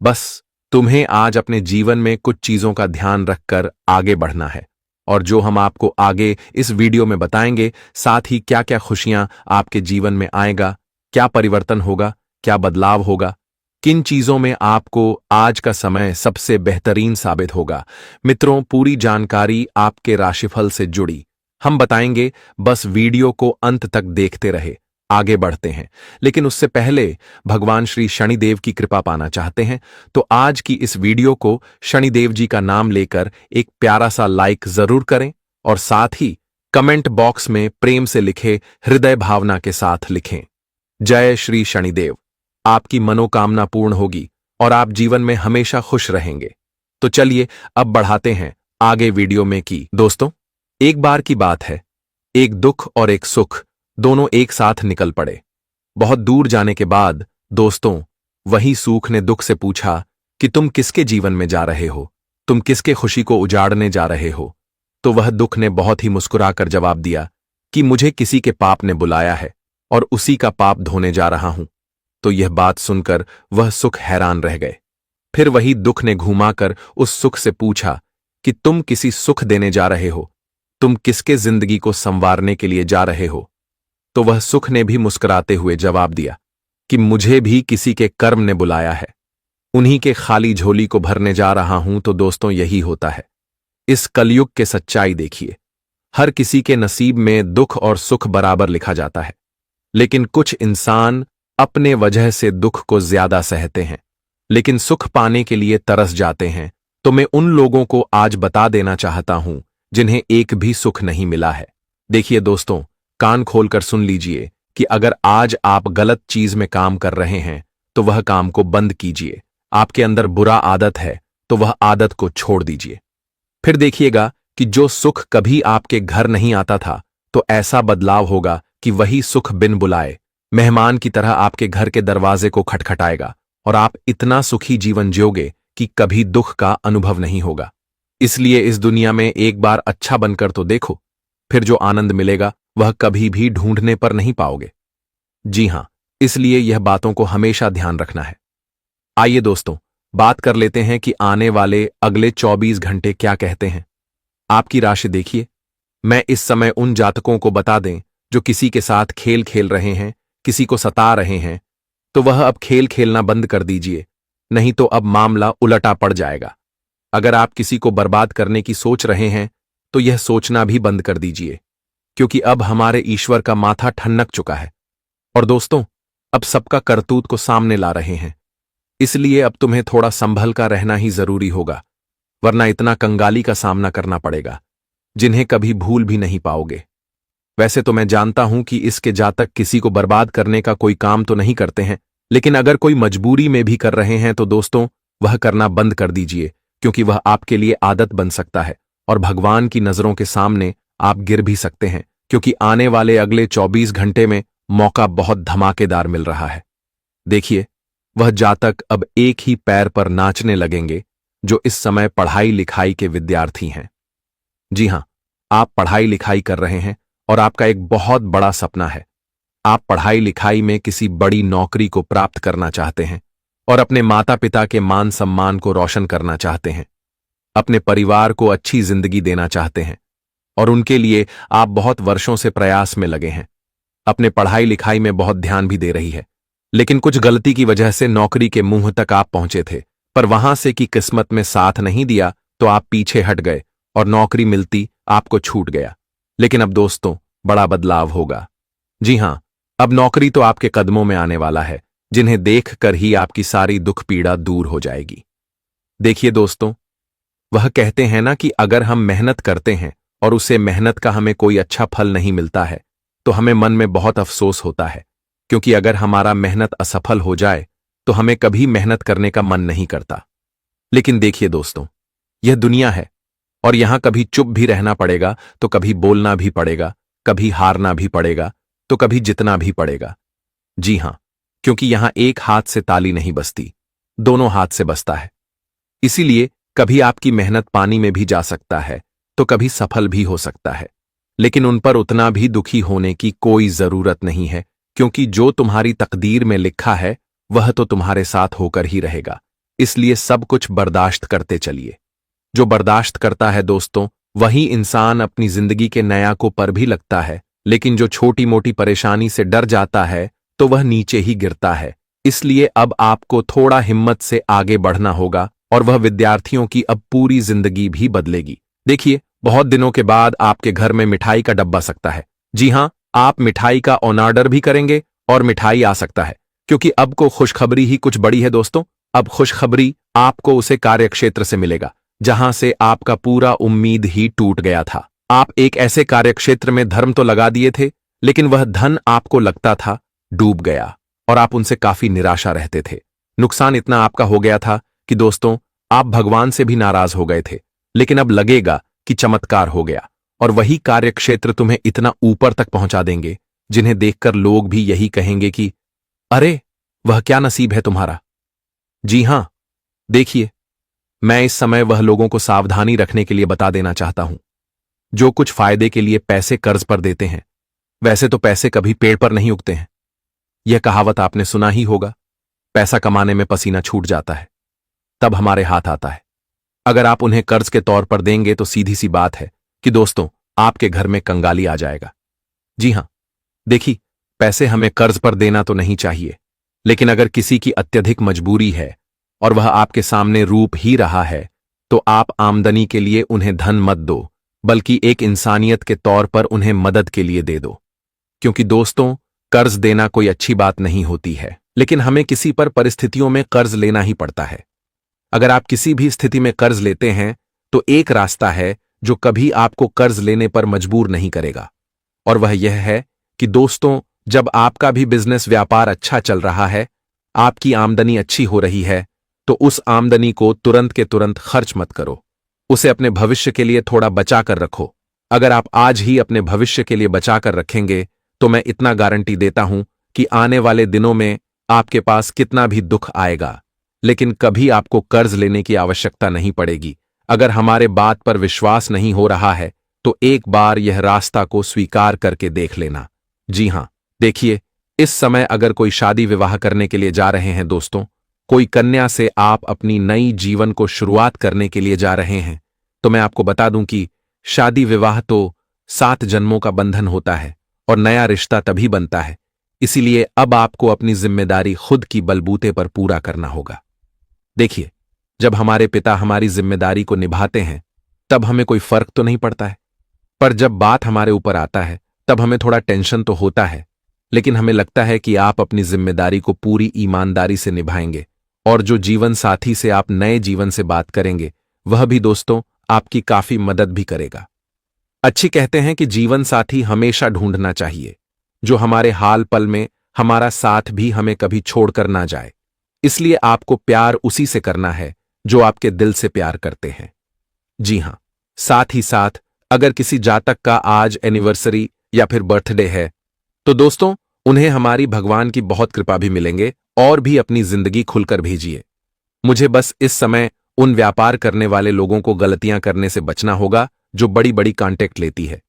बस तुम्हें आज अपने जीवन में कुछ चीजों का ध्यान रखकर आगे बढ़ना है और जो हम आपको आगे इस वीडियो में बताएंगे, साथ ही क्या क्या खुशियां आपके जीवन में आएगा, क्या परिवर्तन होगा, क्या बदलाव होगा, किन चीजों में आपको आज का समय सबसे बेहतरीन साबित होगा। मित्रों, पूरी जानकारी आपके राशिफल से जुड़ी हम बताएंगे। बस वीडियो को अंत तक देखते रहे। आगे बढ़ते हैं, लेकिन उससे पहले भगवान श्री शनिदेव की कृपा पाना चाहते हैं तो आज की इस वीडियो को शनिदेव जी का नाम लेकर एक प्यारा सा लाइक जरूर करें और साथ ही कमेंट बॉक्स में प्रेम से लिखे हृदय भावना के साथ लिखें, जय श्री शनिदेव। आपकी मनोकामना पूर्ण होगी और आप जीवन में हमेशा खुश रहेंगे। तो चलिए अब बढ़ाते हैं आगे वीडियो में। की दोस्तों, एक बार की बात है, एक दुख और एक सुख दोनों एक साथ निकल पड़े। बहुत दूर जाने के बाद दोस्तों, वही सुख ने दुख से पूछा कि तुम किसके जीवन में जा रहे हो, तुम किसके खुशी को उजाड़ने जा रहे हो। तो वह दुख ने बहुत ही मुस्कुराकर जवाब दिया कि मुझे किसी के पाप ने बुलाया है और उसी का पाप धोने जा रहा हूं। तो यह बात सुनकर वह सुख हैरान रह गए। फिर वही दुख ने घुमाकर उस सुख से पूछा कि तुम किसी सुख देने जा रहे हो, तुम किसके जिंदगी को संवारने के लिए जा रहे हो। तो वह सुख ने भी मुस्कुराते हुए जवाब दिया कि मुझे भी किसी के कर्म ने बुलाया है, उन्हीं के खाली झोली को भरने जा रहा हूं। तो दोस्तों, यही होता है इस कलयुग के सच्चाई। देखिए, हर किसी के नसीब में दुख और सुख बराबर लिखा जाता है, लेकिन कुछ इंसान अपने वजह से दुख को ज्यादा सहते हैं, लेकिन सुख पाने के लिए तरस जाते हैं। तो मैं उन लोगों को आज बता देना चाहता हूं जिन्हें एक भी सुख नहीं मिला है। देखिए दोस्तों, कान खोलकर सुन लीजिए कि अगर आज आप गलत चीज में काम कर रहे हैं तो वह काम को बंद कीजिए। आपके अंदर बुरा आदत है तो वह आदत को छोड़ दीजिए। फिर देखिएगा कि जो सुख कभी आपके घर नहीं आता था तो ऐसा बदलाव होगा कि वही सुख बिन बुलाए मेहमान की तरह आपके घर के दरवाजे को खटखटाएगा और आप इतना सुखी जीवन जियोगे कि कभी दुख का अनुभव नहीं होगा। इसलिए इस दुनिया में एक बार अच्छा बनकर तो देखो, फिर जो आनंद मिलेगा वह कभी भी ढूंढने पर नहीं पाओगे। जी हां, इसलिए यह बातों को हमेशा ध्यान रखना है। आइए दोस्तों, बात कर लेते हैं कि आने वाले अगले 24 घंटे क्या कहते हैं। आपकी राशि देखिए। मैं इस समय उन जातकों को बता दें जो किसी के साथ खेल खेल रहे हैं, किसी को सता रहे हैं, तो वह अब खेल खेलना बंद कर दीजिए, नहीं तो अब मामला उलटा पड़ जाएगा। अगर आप किसी को बर्बाद करने की सोच रहे हैं तो यह सोचना भी बंद कर दीजिए, क्योंकि अब हमारे ईश्वर का माथा ठनक चुका है और दोस्तों अब सबका करतूत को सामने ला रहे हैं। इसलिए अब तुम्हें थोड़ा संभल कर रहना ही जरूरी होगा, वरना इतना कंगाली का सामना करना पड़ेगा जिन्हें कभी भूल भी नहीं पाओगे। वैसे तो मैं जानता हूं कि इसके जातक किसी को बर्बाद करने का कोई काम तो नहीं करते हैं, लेकिन अगर कोई मजबूरी में भी कर रहे हैं तो दोस्तों वह करना बंद कर दीजिए, क्योंकि वह आपके लिए आदत बन सकता है और भगवान की नजरों के सामने आप गिर भी सकते हैं, क्योंकि आने वाले अगले 24 घंटे में मौका बहुत धमाकेदार मिल रहा है। देखिए, वह जातक अब एक ही पैर पर नाचने लगेंगे जो इस समय पढ़ाई लिखाई के विद्यार्थी हैं। जी हां, आप पढ़ाई लिखाई कर रहे हैं और आपका एक बहुत बड़ा सपना है। आप पढ़ाई लिखाई में किसी बड़ी नौकरी को प्राप्त करना चाहते हैं और अपने माता पिता के मान सम्मान को रोशन करना चाहते हैं, अपने परिवार को अच्छी जिंदगी देना चाहते हैं और उनके लिए आप बहुत वर्षों से प्रयास में लगे हैं। अपने पढ़ाई लिखाई में बहुत ध्यान भी दे रही है, लेकिन कुछ गलती की वजह से नौकरी के मुंह तक आप पहुंचे थे, पर वहां से कि किस्मत में साथ नहीं दिया तो आप पीछे हट गए और नौकरी मिलती आपको छूट गया। लेकिन अब दोस्तों बड़ा बदलाव होगा। जी हां, अब नौकरी तो आपके कदमों में आने वाला है, जिन्हें देखकर ही आपकी सारी दुख पीड़ा दूर हो जाएगी। देखिए दोस्तों, वह कहते हैं ना कि अगर हम मेहनत करते हैं और उसे मेहनत का हमें कोई अच्छा फल नहीं मिलता है तो हमें मन में बहुत अफसोस होता है, क्योंकि अगर हमारा मेहनत असफल हो जाए तो हमें कभी मेहनत करने का मन नहीं करता। लेकिन देखिए दोस्तों, यह दुनिया है और यहां कभी चुप भी रहना पड़ेगा तो कभी बोलना भी पड़ेगा, कभी हारना भी पड़ेगा तो कभी जितना भी पड़ेगा। जी हां, क्योंकि यहां एक हाथ से ताली नहीं बजती, दोनों हाथ से बजता है। इसीलिए कभी आपकी मेहनत पानी में भी जा सकता है तो कभी सफल भी हो सकता है, लेकिन उन पर उतना भी दुखी होने की कोई जरूरत नहीं है, क्योंकि जो तुम्हारी तकदीर में लिखा है वह तो तुम्हारे साथ होकर ही रहेगा। इसलिए सब कुछ बर्दाश्त करते चलिए। जो बर्दाश्त करता है दोस्तों, वही इंसान अपनी जिंदगी के नयाकों पर भी लगता है, लेकिन जो छोटी मोटी परेशानी से डर जाता है तो वह नीचे ही गिरता है। इसलिए अब आपको थोड़ा हिम्मत से आगे बढ़ना होगा और वह विद्यार्थियों की अब पूरी जिंदगी भी बदलेगी। देखिए, बहुत दिनों के बाद आपके घर में मिठाई का डब्बा सकता है। जी हां, आप मिठाई का ऑन ऑर्डर भी करेंगे और मिठाई आ सकता है, क्योंकि अब को खुशखबरी ही कुछ बड़ी है दोस्तों। अब खुशखबरी आपको उसे कार्यक्षेत्र से मिलेगा जहां से आपका पूरा उम्मीद ही टूट गया था। आप एक ऐसे कार्यक्षेत्र में धर्म तो लगा दिए थे, लेकिन वह धन आपको लगता था डूब गया और आप उनसे काफी निराशा रहते थे। नुकसान इतना आपका हो गया था कि दोस्तों आप भगवान से भी नाराज हो गए थे, लेकिन अब लगेगा कि चमत्कार हो गया और वही कार्यक्षेत्र तुम्हें इतना ऊपर तक पहुंचा देंगे जिन्हें देखकर लोग भी यही कहेंगे कि अरे वह क्या नसीब है तुम्हारा। जी हां, देखिए, मैं इस समय वह लोगों को सावधानी रखने के लिए बता देना चाहता हूं जो कुछ फायदे के लिए पैसे कर्ज पर देते हैं। वैसे तो पैसे कभी पेड़ पर नहीं उगते हैं, यह कहावत आपने सुना ही होगा। पैसा कमाने में पसीना छूट जाता है, तब हमारे हाथ आता है। अगर आप उन्हें कर्ज के तौर पर देंगे तो सीधी सी बात है कि दोस्तों आपके घर में कंगाली आ जाएगा। जी हां, देखिए, पैसे हमें कर्ज पर देना तो नहीं चाहिए, लेकिन अगर किसी की अत्यधिक मजबूरी है और वह आपके सामने रूप ही रहा है तो आप आमदनी के लिए उन्हें धन मत दो, बल्कि एक इंसानियत के तौर पर उन्हें मदद के लिए दे दो। क्योंकि दोस्तों कर्ज देना कोई अच्छी बात नहीं होती है, लेकिन हमें किसी पर परिस्थितियों में कर्ज लेना ही पड़ता है। अगर आप किसी भी स्थिति में कर्ज लेते हैं तो एक रास्ता है जो कभी आपको कर्ज लेने पर मजबूर नहीं करेगा, और वह यह है कि दोस्तों जब आपका भी बिजनेस व्यापार अच्छा चल रहा है, आपकी आमदनी अच्छी हो रही है, तो उस आमदनी को तुरंत के तुरंत खर्च मत करो, उसे अपने भविष्य के लिए थोड़ा बचा कर रखो। अगर आप आज ही अपने भविष्य के लिए बचा कर रखेंगे तो मैं इतना गारंटी देता हूं कि आने वाले दिनों में आपके पास कितना भी दुख आएगा लेकिन कभी आपको कर्ज लेने की आवश्यकता नहीं पड़ेगी। अगर हमारे बात पर विश्वास नहीं हो रहा है तो एक बार यह रास्ता को स्वीकार करके देख लेना। जी हां, देखिए, इस समय अगर कोई शादी विवाह करने के लिए जा रहे हैं दोस्तों, कोई कन्या से आप अपनी नई जीवन को शुरुआत करने के लिए जा रहे हैं, तो मैं आपको बता दूं कि शादी विवाह तो 7 जन्मों का बंधन होता है और नया रिश्ता तभी बनता है। इसीलिए अब आपको अपनी जिम्मेदारी खुद की बलबूते पर पूरा करना होगा। देखिए, जब हमारे पिता हमारी जिम्मेदारी को निभाते हैं तब हमें कोई फर्क तो नहीं पड़ता है, पर जब बात हमारे ऊपर आता है तब हमें थोड़ा टेंशन तो होता है। लेकिन हमें लगता है कि आप अपनी जिम्मेदारी को पूरी ईमानदारी से निभाएंगे और जो जीवन साथी से आप नए जीवन से बात करेंगे वह भी दोस्तों आपकी काफी मदद भी करेगा। अच्छी कहते हैं कि जीवन साथी हमेशा ढूंढना चाहिए जो हमारे हाल पल में हमारा साथ भी हमें कभी छोड़कर ना जाए। इसलिए आपको प्यार उसी से करना है जो आपके दिल से प्यार करते हैं। जी हां, साथ ही साथ अगर किसी जातक का आज एनिवर्सरी या फिर बर्थडे है तो दोस्तों उन्हें हमारी भगवान की बहुत कृपा भी मिलेंगे और भी अपनी जिंदगी खुलकर भेजिए। मुझे बस इस समय उन व्यापार करने वाले लोगों को गलतियां करने से बचना होगा जो बड़ी बड़ी कॉन्टेक्ट लेती है।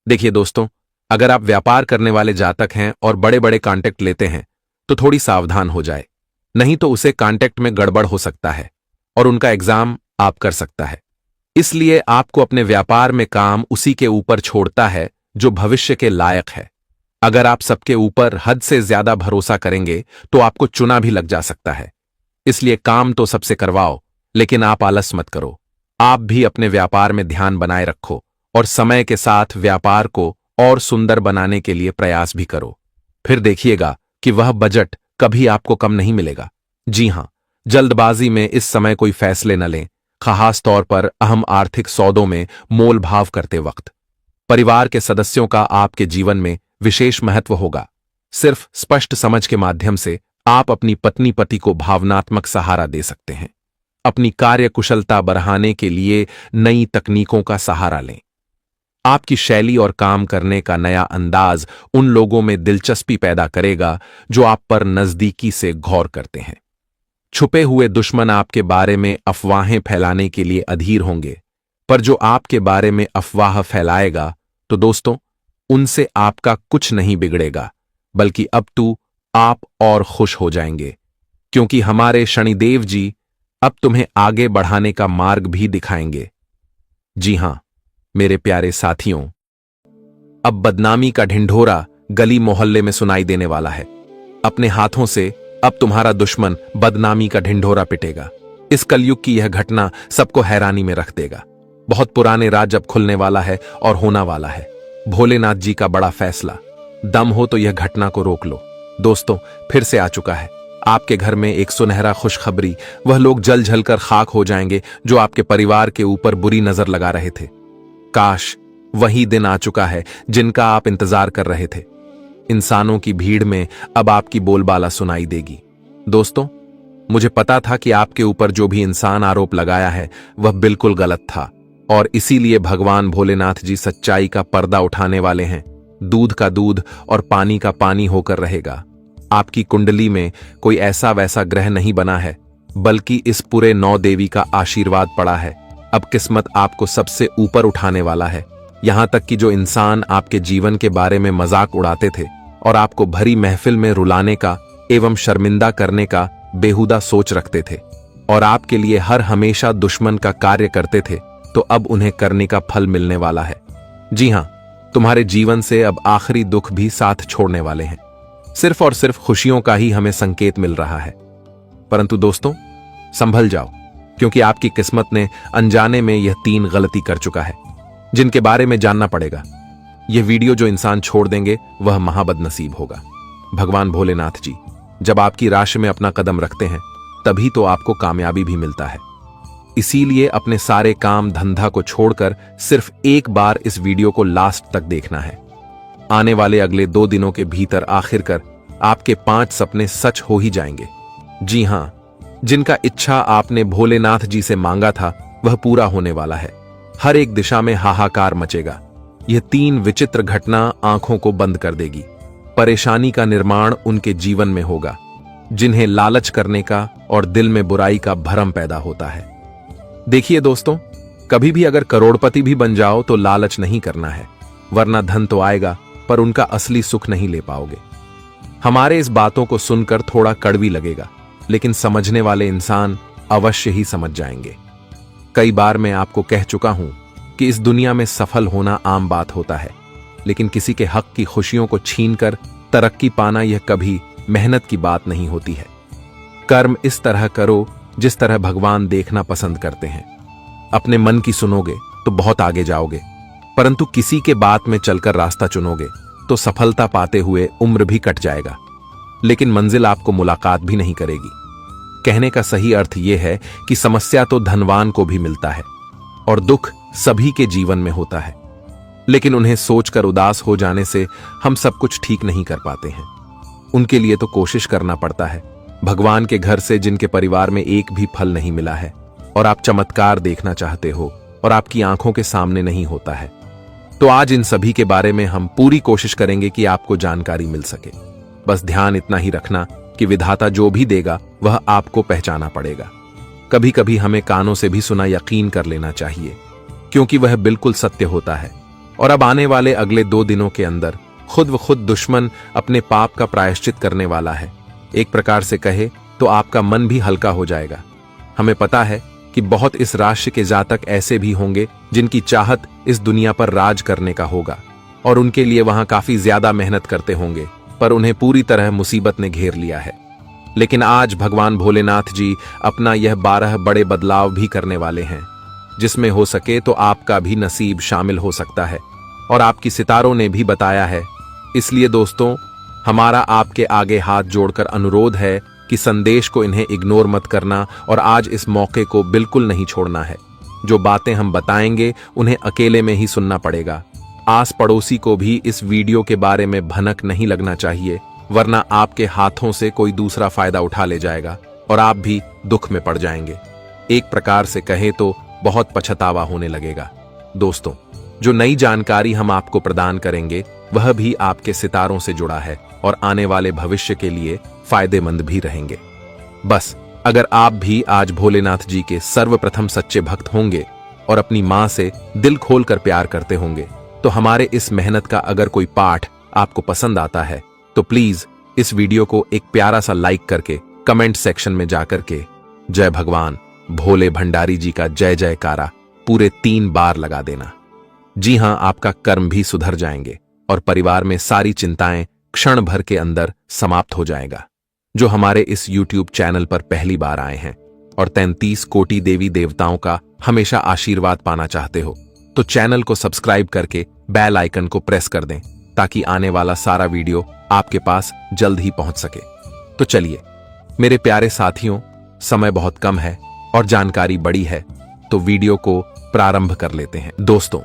देखिए दोस्तों, अगर आप व्यापार करने वाले जातक हैं और बड़े बड़े कॉन्टेक्ट लेते हैं तो थोड़ी सावधान हो जाए, नहीं तो उसे कॉन्टेक्ट में गड़बड़ हो सकता है और उनका एग्जाम आप कर सकता है। इसलिए आपको अपने व्यापार में काम उसी के ऊपर छोड़ता है जो भविष्य के लायक है। अगर आप सबके ऊपर हद से ज्यादा भरोसा करेंगे तो आपको चुना भी लग जा सकता है। इसलिए काम तो सबसे करवाओ, लेकिन आप आलस मत करो। आप भी अपने व्यापार में ध्यान बनाए रखो और समय के साथ व्यापार को और सुंदर बनाने के लिए प्रयास भी करो। फिर देखिएगा कि वह बजट कभी आपको कम नहीं मिलेगा। जी हां, जल्दबाजी में इस समय कोई फैसले न लें, खास तौर पर अहम आर्थिक सौदों में मोल भाव करते वक्त। परिवार के सदस्यों का आपके जीवन में विशेष महत्व होगा। सिर्फ स्पष्ट समझ के माध्यम से आप अपनी पत्नी पति को भावनात्मक सहारा दे सकते हैं। अपनी कार्य कुशलता बढ़ाने के लिए नई तकनीकों का सहारा लें। आपकी शैली और काम करने का नया अंदाज उन लोगों में दिलचस्पी पैदा करेगा जो आप पर नजदीकी से गौर करते हैं। छुपे हुए दुश्मन आपके बारे में अफवाहें फैलाने के लिए अधीर होंगे, पर जो आपके बारे में अफवाह फैलाएगा तो दोस्तों उनसे आपका कुछ नहीं बिगड़ेगा, बल्कि अब तो आप और खुश हो जाएंगे, क्योंकि हमारे शनिदेव जी अब तुम्हें आगे बढ़ाने का मार्ग भी दिखाएंगे। जी हां मेरे प्यारे साथियों, अब बदनामी का ढिंढोरा गली मोहल्ले में सुनाई देने वाला है। अपने हाथों से अब तुम्हारा दुश्मन बदनामी का ढिंढोरा पिटेगा। इस कलयुग की यह घटना सबको हैरानी में रख देगा। बहुत पुराने राज अब खुलने वाला है और होना वाला है। भोलेनाथ जी का बड़ा फैसला। दम हो तो यह घटना को रोक लो। दोस्तों, फिर से आ चुका है आपके घर में एक सुनहरा खुशखबरी। वह लोग जल जल कर खाक हो जाएंगे जो आपके परिवार के ऊपर बुरी नजर लगा रहे थे। काश वही दिन आ चुका है जिनका आप इंतजार कर रहे थे। इंसानों की भीड़ में अब आपकी बोलबाला सुनाई देगी। दोस्तों, मुझे पता था कि आपके ऊपर जो भी इंसान आरोप लगाया है वह बिल्कुल गलत था और इसीलिए भगवान भोलेनाथ जी सच्चाई का पर्दा उठाने वाले हैं। दूध का दूध और पानी का पानी होकर रहेगा। आपकी कुंडली में कोई ऐसा वैसा ग्रह नहीं बना है, बल्कि इस पूरे 9 देवी का आशीर्वाद पड़ा है। अब किस्मत आपको सबसे ऊपर उठाने वाला है। यहां तक कि जो इंसान आपके जीवन के बारे में मजाक उड़ाते थे और आपको भरी महफिल में रुलाने का एवं शर्मिंदा करने का बेहुदा सोच रखते थे और आपके लिए हर हमेशा दुश्मन का कार्य करते थे, तो अब उन्हें करने का फल मिलने वाला है। जी हां, तुम्हारे जीवन से अब आखिरी दुख भी साथ छोड़ने वाले हैं। सिर्फ और सिर्फ खुशियों का ही हमें संकेत मिल रहा है। परंतु दोस्तों, संभल जाओ, क्योंकि आपकी किस्मत ने अनजाने में यह 3 गलती कर चुका है जिनके बारे में जानना पड़ेगा। यह वीडियो जो इंसान छोड़ देंगे वह महाबदनसीब होगा। भगवान भोलेनाथ जी जब आपकी राशि में अपना कदम रखते हैं तभी तो आपको कामयाबी भी मिलता है। इसीलिए अपने सारे काम धंधा को छोड़कर सिर्फ एक बार इस वीडियो को लास्ट तक देखना है। आने वाले अगले 2 दिनों के भीतर आखिरकार आपके 5 सपने सच हो ही जाएंगे। जी हां, जिनका इच्छा आपने भोलेनाथ जी से मांगा था वह पूरा होने वाला है। हर एक दिशा में हाहाकार मचेगा। यह 3 विचित्र घटना आंखों को बंद कर देगी। परेशानी का निर्माण उनके जीवन में होगा, जिन्हें लालच करने का और दिल में बुराई का भरम पैदा होता है। देखिए दोस्तों, कभी भी अगर करोड़पति भी बन जाओ तो लालच नहीं करना है, वरना धन तो आएगा पर उनका असली सुख नहीं ले पाओगे। हमारे इस बातों को सुनकर थोड़ा कड़वी लगेगा, लेकिन समझने वाले इंसान अवश्य ही समझ जाएंगे। कई बार मैं आपको कह चुका हूं कि इस दुनिया में सफल होना आम बात होता है, लेकिन किसी के हक की खुशियों को छीनकर तरक्की पाना यह कभी मेहनत की बात नहीं होती है। कर्म इस तरह करो जिस तरह भगवान देखना पसंद करते हैं। अपने मन की सुनोगे तो बहुत आगे जाओगे, परंतु किसी के बात में चलकर रास्ता चुनोगे तो सफलता पाते हुए उम्र भी कट जाएगा, लेकिन मंजिल आपको मुलाकात भी नहीं करेगी। कहने का सही अर्थ यह है कि समस्या तो धनवान को भी मिलता है और दुख सभी के जीवन में होता है, लेकिन उन्हें सोचकर उदास हो जाने से हम सब कुछ ठीक नहीं कर पाते हैं। उनके लिए तो कोशिश करना पड़ता है। भगवान के घर से जिनके परिवार में एक भी फल नहीं मिला है और आप चमत्कार देखना चाहते हो और आपकी आंखों के सामने नहीं होता है, तो आज इन सभी के बारे में हम पूरी कोशिश करेंगे कि आपको जानकारी मिल सके। बस ध्यान इतना ही रखना कि विधाता जो भी देगा वह आपको पहचाना पड़ेगा। कभी कभी हमें कानों से भी सुना यकीन कर लेना चाहिए, क्योंकि वह बिल्कुल सत्य होता है। और अब आने वाले अगले 2 दिनों के अंदर खुद व खुद दुश्मन अपने पाप का प्रायश्चित करने वाला है। एक प्रकार से कहे तो आपका मन भी हल्का हो जाएगा। हमें पता है कि बहुत इस राशि के जातक ऐसे भी होंगे जिनकी चाहत इस दुनिया पर राज करने का होगा और उनके लिए वहां काफी ज्यादा मेहनत करते होंगे, पर उन्हें पूरी तरह मुसीबत ने घेर लिया है। लेकिन आज भगवान भोलेनाथ जी अपना यह 12 बड़े बदलाव भी करने वाले हैं, जिसमें हो सके तो आपका भी नसीब शामिल हो सकता है और आपकी सितारों ने भी बताया है। इसलिए दोस्तों, हमारा आपके आगे हाथ जोड़कर अनुरोध है कि संदेश को इन्हें इग्नोर मत करना और आज इस मौके को बिल्कुल नहीं छोड़ना है। जो बातें हम बताएंगे उन्हें अकेले में ही सुनना पड़ेगा। आस पड़ोसी को भी इस वीडियो के बारे में भनक नहीं लगना चाहिए, वरना आपके हाथों से कोई दूसरा फायदा उठा ले जाएगा और आप भी दुख में पड़ जाएंगे। एक प्रकार से कहें तो बहुत पछतावा होने लगेगा। दोस्तों, जो नई जानकारी हम आपको प्रदान करेंगे वह भी आपके सितारों से जुड़ा है और आने वाले भविष्य के लिए फायदेमंद भी रहेंगे। बस अगर आप भी आज भोलेनाथ जी के सर्वप्रथम सच्चे भक्त होंगे और अपनी मां से दिल खोलकर प्यार करते होंगे, तो हमारे इस मेहनत का अगर कोई पाठ आपको पसंद आता है तो प्लीज इस वीडियो को एक प्यारा सा लाइक करके कमेंट सेक्शन में जाकर के जय भगवान भोले भंडारी जी का जय जयकारा पूरे 3 बार लगा देना। जी हां, आपका कर्म भी सुधर जाएंगे और परिवार में सारी चिंताएं क्षण भर के अंदर समाप्त हो जाएगा। जो हमारे इस YouTube चैनल पर पहली बार आए हैं और 33 कोटि देवी देवताओं का हमेशा आशीर्वाद पाना चाहते हो, तो चैनल को सब्सक्राइब करके बेल आइकन को प्रेस कर दें ताकि आने वाला सारा वीडियो आपके पास जल्द ही पहुंच सके। तो चलिए मेरे प्यारे साथियों, समय बहुत कम है और जानकारी बड़ी है, तो वीडियो को प्रारंभ कर लेते हैं। दोस्तों,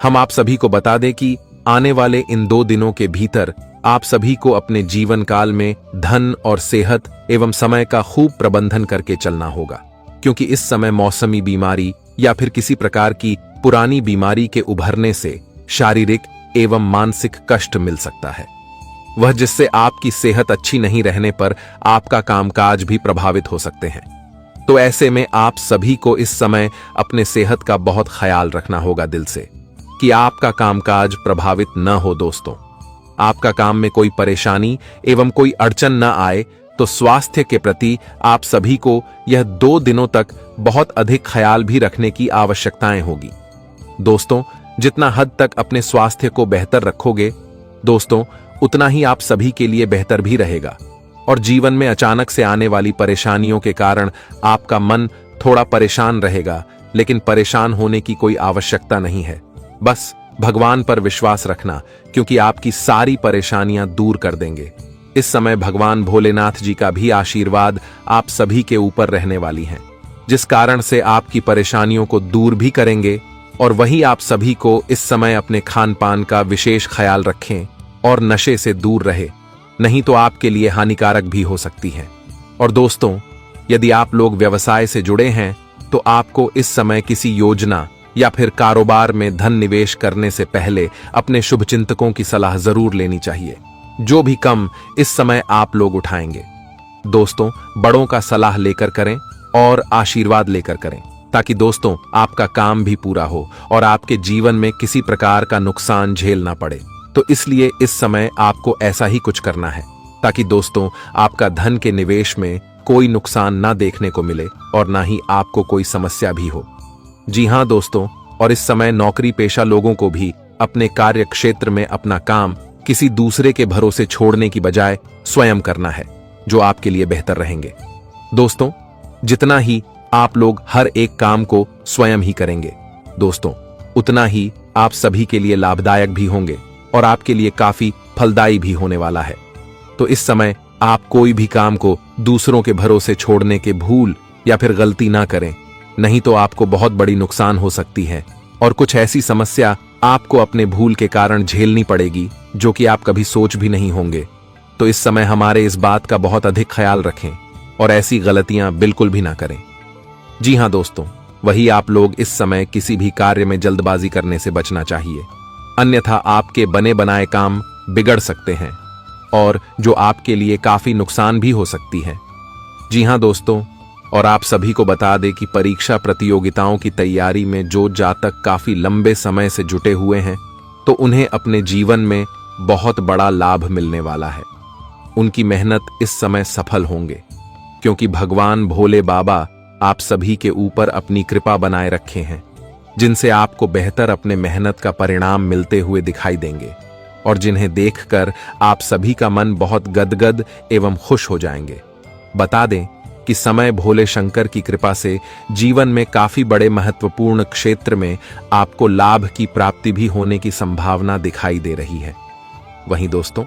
हम आप सभी को बता दें कि आने वाले इन 2 दिनों के भीतर आप सभी को अपने जीवन काल में धन और सेहत एवं समय का खूब प्रबंधन करके चलना होगा, क्योंकि इस समय मौसमी बीमारी या फिर किसी प्रकार की पुरानी बीमारी के उभरने से शारीरिक एवं मानसिक कष्ट मिल सकता है, वह जिससे आपकी सेहत अच्छी नहीं रहने पर आपका कामकाज भी प्रभावित हो सकते हैं। तो ऐसे में आप सभी को इस समय अपने सेहत का बहुत ख्याल रखना होगा दिल से, कि आपका कामकाज प्रभावित न हो। दोस्तों, आपका काम में कोई परेशानी एवं कोई अड़चन न आए, तो स्वास्थ्य के प्रति आप सभी को यह 2 दिनों तक बहुत अधिक ख्याल भी रखने की आवश्यकताएं होगी। दोस्तों, जितना हद तक अपने स्वास्थ्य को बेहतर रखोगे दोस्तों, उतना ही आप सभी के लिए बेहतर भी रहेगा और जीवन में अचानक से आने वाली परेशानियों के कारण आपका मन थोड़ा परेशान रहेगा, लेकिन परेशान होने की कोई आवश्यकता नहीं है। बस भगवान पर विश्वास रखना, क्योंकि आपकी सारी परेशानियां दूर कर देंगे। इस समय भगवान भोलेनाथ जी का भी आशीर्वाद आप सभी के ऊपर रहने वाली है, जिस कारण से आपकी परेशानियों को दूर भी करेंगे। और वही आप सभी को इस समय अपने खान पान का विशेष ख्याल रखें और नशे से दूर रहे, नहीं तो आपके लिए हानिकारक भी हो सकती है। और दोस्तों, यदि आप लोग व्यवसाय से जुड़े हैं तो आपको इस समय किसी योजना या फिर कारोबार में धन निवेश करने से पहले अपने शुभचिंतकों की सलाह जरूर लेनी चाहिए। जो भी कम इस समय आप लोग उठाएंगे, दोस्तों बड़ों का सलाह लेकर करें और आशीर्वाद लेकर करें, ताकि दोस्तों आपका काम भी पूरा हो और आपके जीवन में किसी प्रकार का नुकसान झेलना पड़े। तो इसलिए इस समय आपको ऐसा ही कुछ करना है ताकि दोस्तों आपका धन के निवेश में कोई नुकसान ना देखने को मिले और ना ही आपको कोई समस्या भी हो। जी हां दोस्तों, और इस समय नौकरी पेशा लोगों को भी अपने कार्य क्षेत्र में अपना काम किसी दूसरे के भरोसे छोड़ने की बजाय स्वयं करना है, जो आपके लिए बेहतर रहेंगे। दोस्तों जितना ही आप लोग हर एक काम को स्वयं ही करेंगे दोस्तों, उतना ही आप सभी के लिए लाभदायक भी होंगे और आपके लिए काफी फलदायी भी होने वाला है। तो इस समय आप कोई भी काम को दूसरों के भरोसे छोड़ने के भूल या फिर गलती ना करें, नहीं तो आपको बहुत बड़ी नुकसान हो सकती है और कुछ ऐसी समस्या आपको अपने भूल के कारण झेलनी पड़ेगी जो कि आप कभी सोच भी नहीं होंगे। तो इस समय हमारे इस बात का बहुत अधिक ख्याल रखें और ऐसी गलतियां बिल्कुल भी ना करें। जी हां दोस्तों, वही आप लोग इस समय किसी भी कार्य में जल्दबाजी करने से बचना चाहिए, अन्यथा आपके बने बनाए काम बिगड़ सकते हैं और जो आपके लिए काफी नुकसान भी हो सकती है। जी हां दोस्तों, और आप सभी को बता दें कि परीक्षा प्रतियोगिताओं की तैयारी में जो जातक काफी लंबे समय से जुटे हुए हैं तो उन्हें अपने जीवन में बहुत बड़ा लाभ मिलने वाला है। उनकी मेहनत इस समय सफल होंगे, क्योंकि भगवान भोले बाबा आप सभी के ऊपर अपनी कृपा बनाए रखे हैं, जिनसे आपको बेहतर अपने मेहनत का परिणाम मिलते हुए दिखाई देंगे और जिन्हें देखकर आप सभी का मन बहुत गदगद एवं खुश हो जाएंगे। बता दें कि समय भोले शंकर की कृपा से जीवन में काफी बड़े महत्वपूर्ण क्षेत्र में आपको लाभ की प्राप्ति भी होने की संभावना दिखाई दे रही है। वहीं दोस्तों,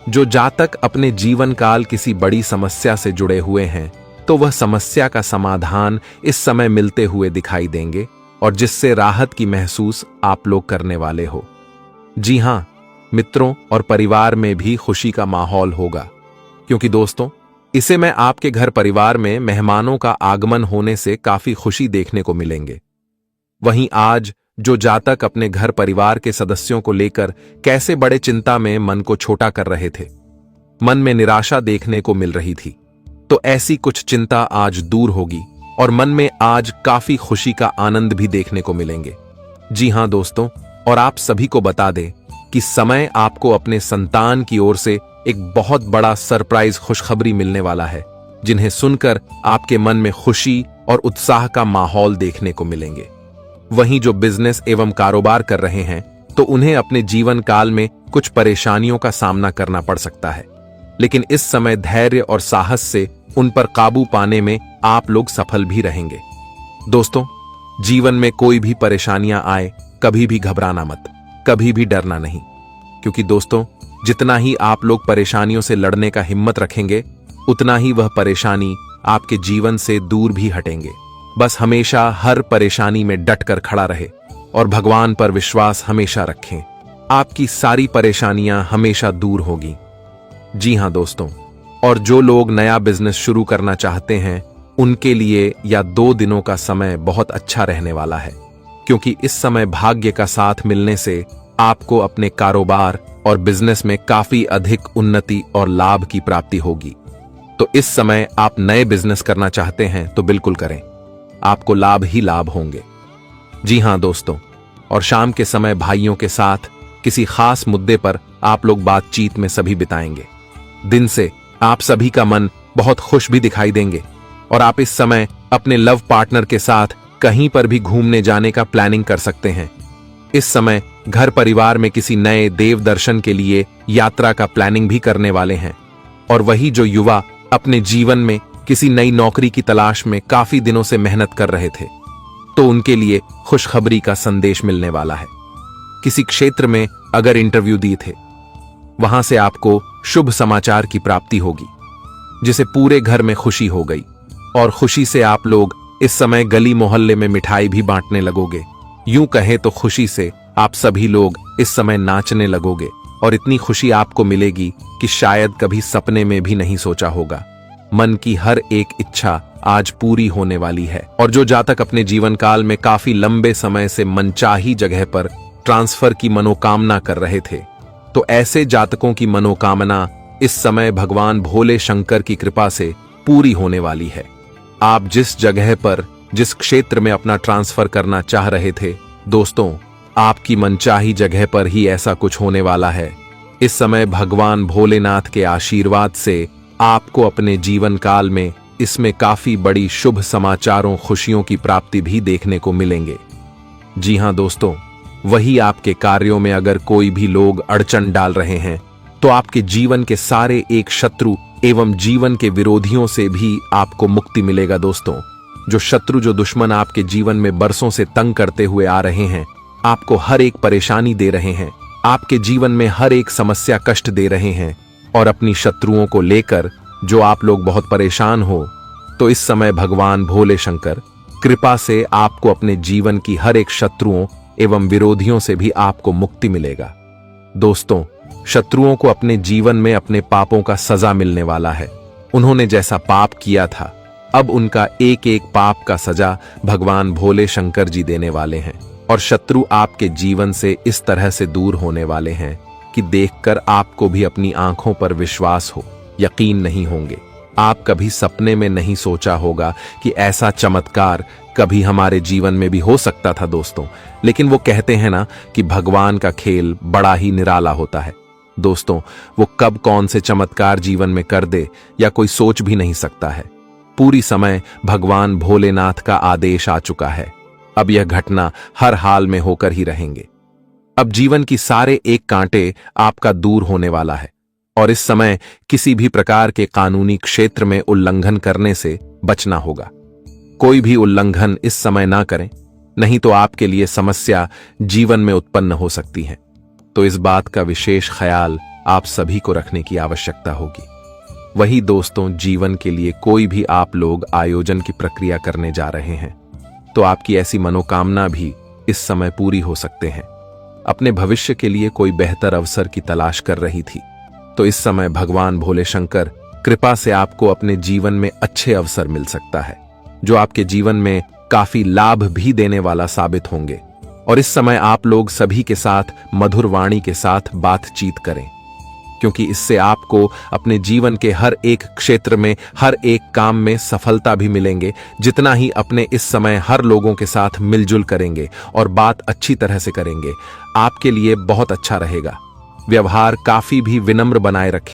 जो जातक अपने जीवन काल किसी बड़ी समस्या से जुड़े हुए हैं तो वह समस्या का समाधान इस समय मिलते हुए दिखाई देंगे और जिससे राहत की महसूस आप लोग करने वाले हो। जी हां, मित्रों और परिवार में भी खुशी का माहौल होगा, क्योंकि दोस्तों इसे मैं आपके घर परिवार में मेहमानों का आगमन होने से काफी खुशी देखने को मिलेंगे। वहीं आज जो जातक अपने घर परिवार के सदस्यों को लेकर कैसे बड़े चिंता में मन को छोटा कर रहे थे, मन में निराशा देखने को मिल रही थी, तो ऐसी कुछ चिंता आज दूर होगी और मन में आज काफी खुशी का आनंद भी देखने को मिलेंगे। जी हां दोस्तों, और आप सभी को बता दें कि समय आपको अपने संतान की ओर से एक बहुत बड़ा सरप्राइज खुशखबरी मिलने वाला है, जिन्हें सुनकर आपके मन में खुशी और उत्साह का माहौल देखने को मिलेंगे। वहीं जो बिजनेस एवं कारोबार कर रहे हैं तो उन्हें अपने जीवन काल में कुछ परेशानियों का सामना करना पड़ सकता है, लेकिन इस समय धैर्य और साहस से उन पर काबू पाने में आप लोग सफल भी रहेंगे। दोस्तों, जीवन में कोई भी परेशानियां आए कभी भी घबराना मत, कभी भी डरना नहीं, क्योंकि दोस्तों जितना ही आप लोग परेशानियों से लड़ने का हिम्मत रखेंगे उतना ही वह परेशानी आपके जीवन से दूर भी हटेंगे। बस हमेशा हर परेशानी में डट कर खड़ा रहे और भगवान पर विश्वास हमेशा रखें, आपकी सारी परेशानियां हमेशा दूर होगी। जी हां दोस्तों, और जो लोग नया बिजनेस शुरू करना चाहते हैं उनके लिए या 2 दिनों का समय बहुत अच्छा रहने वाला है, क्योंकि इस समय भाग्य का साथ मिलने से आपको अपने कारोबार और बिजनेस में काफी अधिक उन्नति और लाभ की प्राप्ति होगी। तो इस समय आप नए बिजनेस करना चाहते हैं तो बिल्कुल करें, आपको लाभ ही लाभ होंगे। जी हां दोस्तों, और शाम के समय भाइयों के साथ किसी खास मुद्दे पर आप लोग बातचीत में सभी बिताएंगे। दिन से आप सभी का मन बहुत खुश भी दिखाई देंगे और आप इस समय अपने लव पार्टनर के साथ कहीं पर भी घूमने जाने का प्लानिंग कर सकते हैं। इस समय घर परिवार में किसी नए देव दर्शन के लिए यात्रा का प्लानिंग भी करने वाले हैं। और वही जो युवा अपने जीवन में किसी नई नौकरी की तलाश में काफी दिनों से मेहनत कर रहे थे तो उनके लिए खुशखबरी का संदेश मिलने वाला है। किसी क्षेत्र में अगर इंटरव्यू दिए थे, वहां से आपको शुभ समाचार की प्राप्ति होगी, जिसे पूरे घर में खुशी हो गई और खुशी से आप लोग इस समय गली मोहल्ले में मिठाई भी बांटने लगोगे। यूं कहें तो खुशी से आप सभी लोग इस समय नाचने लगोगे और इतनी खुशी आपको मिलेगी कि शायद कभी सपने में भी नहीं सोचा होगा। मन की हर एक इच्छा आज पूरी होने वाली है। और जो जातक अपने जीवन काल में काफी लंबे समय से मनचाही जगह पर ट्रांसफर की मनोकामना कर रहे थे, तो ऐसे जातकों की मनोकामना इस समय भगवान भोले शंकर की कृपा से पूरी होने वाली है। आप जिस जगह पर, जिस क्षेत्र में अपना ट्रांसफर करना चाह रहे थे, दोस्तों, आपकी मनचाही जगह पर ही ऐसा कुछ होने वाला है। इस समय भगवान भोलेनाथ के आशीर्वाद से आपको अपने जीवन काल में इसमें काफी बड़ी शुभ समाचारों, खुशियों की प्राप्ति भी देखने को मिलेंगे। जी हां दोस्तों, वही आपके कार्यों में अगर कोई भी लोग अड़चन डाल रहे हैं, तो आपके जीवन के सारे एक शत्रु एवं जीवन के विरोधियों से भी आपको मुक्ति मिलेगा। दोस्तों, जो शत्रु, जो दुश्मन आपके जीवन में बरसों से तंग करते हुए आ रहे हैं, आपको हर एक परेशानी दे रहे हैं, आपके जीवन में हर एक समस्या कष्ट दे रहे हैं, और अपनी शत्रुओं को लेकर जो आप लोग बहुत परेशान हो, तो इस समय भगवान भोले शंकर कृपा से आपको अपने जीवन की हर एक शत्रुओं एवं विरोधियों से भी आपको मुक्ति मिलेगा। दोस्तों, शत्रुओं को अपने जीवन में अपने पापों का सजा मिलने वाला है। उन्होंने जैसा पाप किया था, अब उनका एक एक पाप का सजा भगवान भोले शंकर जी देने वाले हैं। और शत्रु आपके जीवन से इस तरह से दूर होने वाले हैं कि देखकर आपको भी अपनी आंखों पर विश्वास हो, यकीन नहीं होंगे। आप कभी सपने में नहीं सोचा होगा कि ऐसा चमत्कार कभी हमारे जीवन में भी हो सकता था दोस्तों। लेकिन वो कहते हैं ना कि भगवान का खेल बड़ा ही निराला होता है। दोस्तों, वो कब कौन से चमत्कार जीवन में कर दे या कोई सोच भी नहीं सकता है। पूरी समय भगवान भोलेनाथ का आदेश आ चुका है। अब यह घटना हर हाल में होकर ही रहेंगे। अब जीवन की सारे एक कांटे आपका दूर होने वाला है, और इस समय किसी भी प्रकार के कानूनी क्षेत्र में उल्लंघन करने से बचना होगा। कोई भी उल्लंघन इस समय ना करें, नहीं तो आपके लिए समस्या जीवन में उत्पन्न हो सकती है। तो इस बात का विशेष ख्याल आप सभी को रखने की आवश्यकता होगी। वही दोस्तों, जीवन के लिए कोई भी आप लोग आयोजन की प्रक्रिया करने जा रहे हैं, तो आपकी ऐसी मनोकामना भी इस समय पूरी हो सकते हैं। अपने भविष्य के लिए कोई बेहतर अवसर की तलाश कर रही थी, तो इस समय भगवान भोले शंकर कृपा से आपको अपने जीवन में अच्छे अवसर मिल सकता है, जो आपके जीवन में काफी लाभ भी देने वाला साबित होंगे। और इस समय आप लोग सभी के साथ मधुर वाणी के साथ बातचीत करें, क्योंकि इससे आपको अपने जीवन के हर एक क्षेत्र में, हर एक काम में सफलता भी मिलेंगे। जितना ही अपने इस समय हर लोगों के साथ मिलजुल करेंगे और बात अच्छी तरह से करेंगे, आपके लिए बहुत अच्छा रहेगा। व्यवहार काफी भी विनम्र बनाए रखें।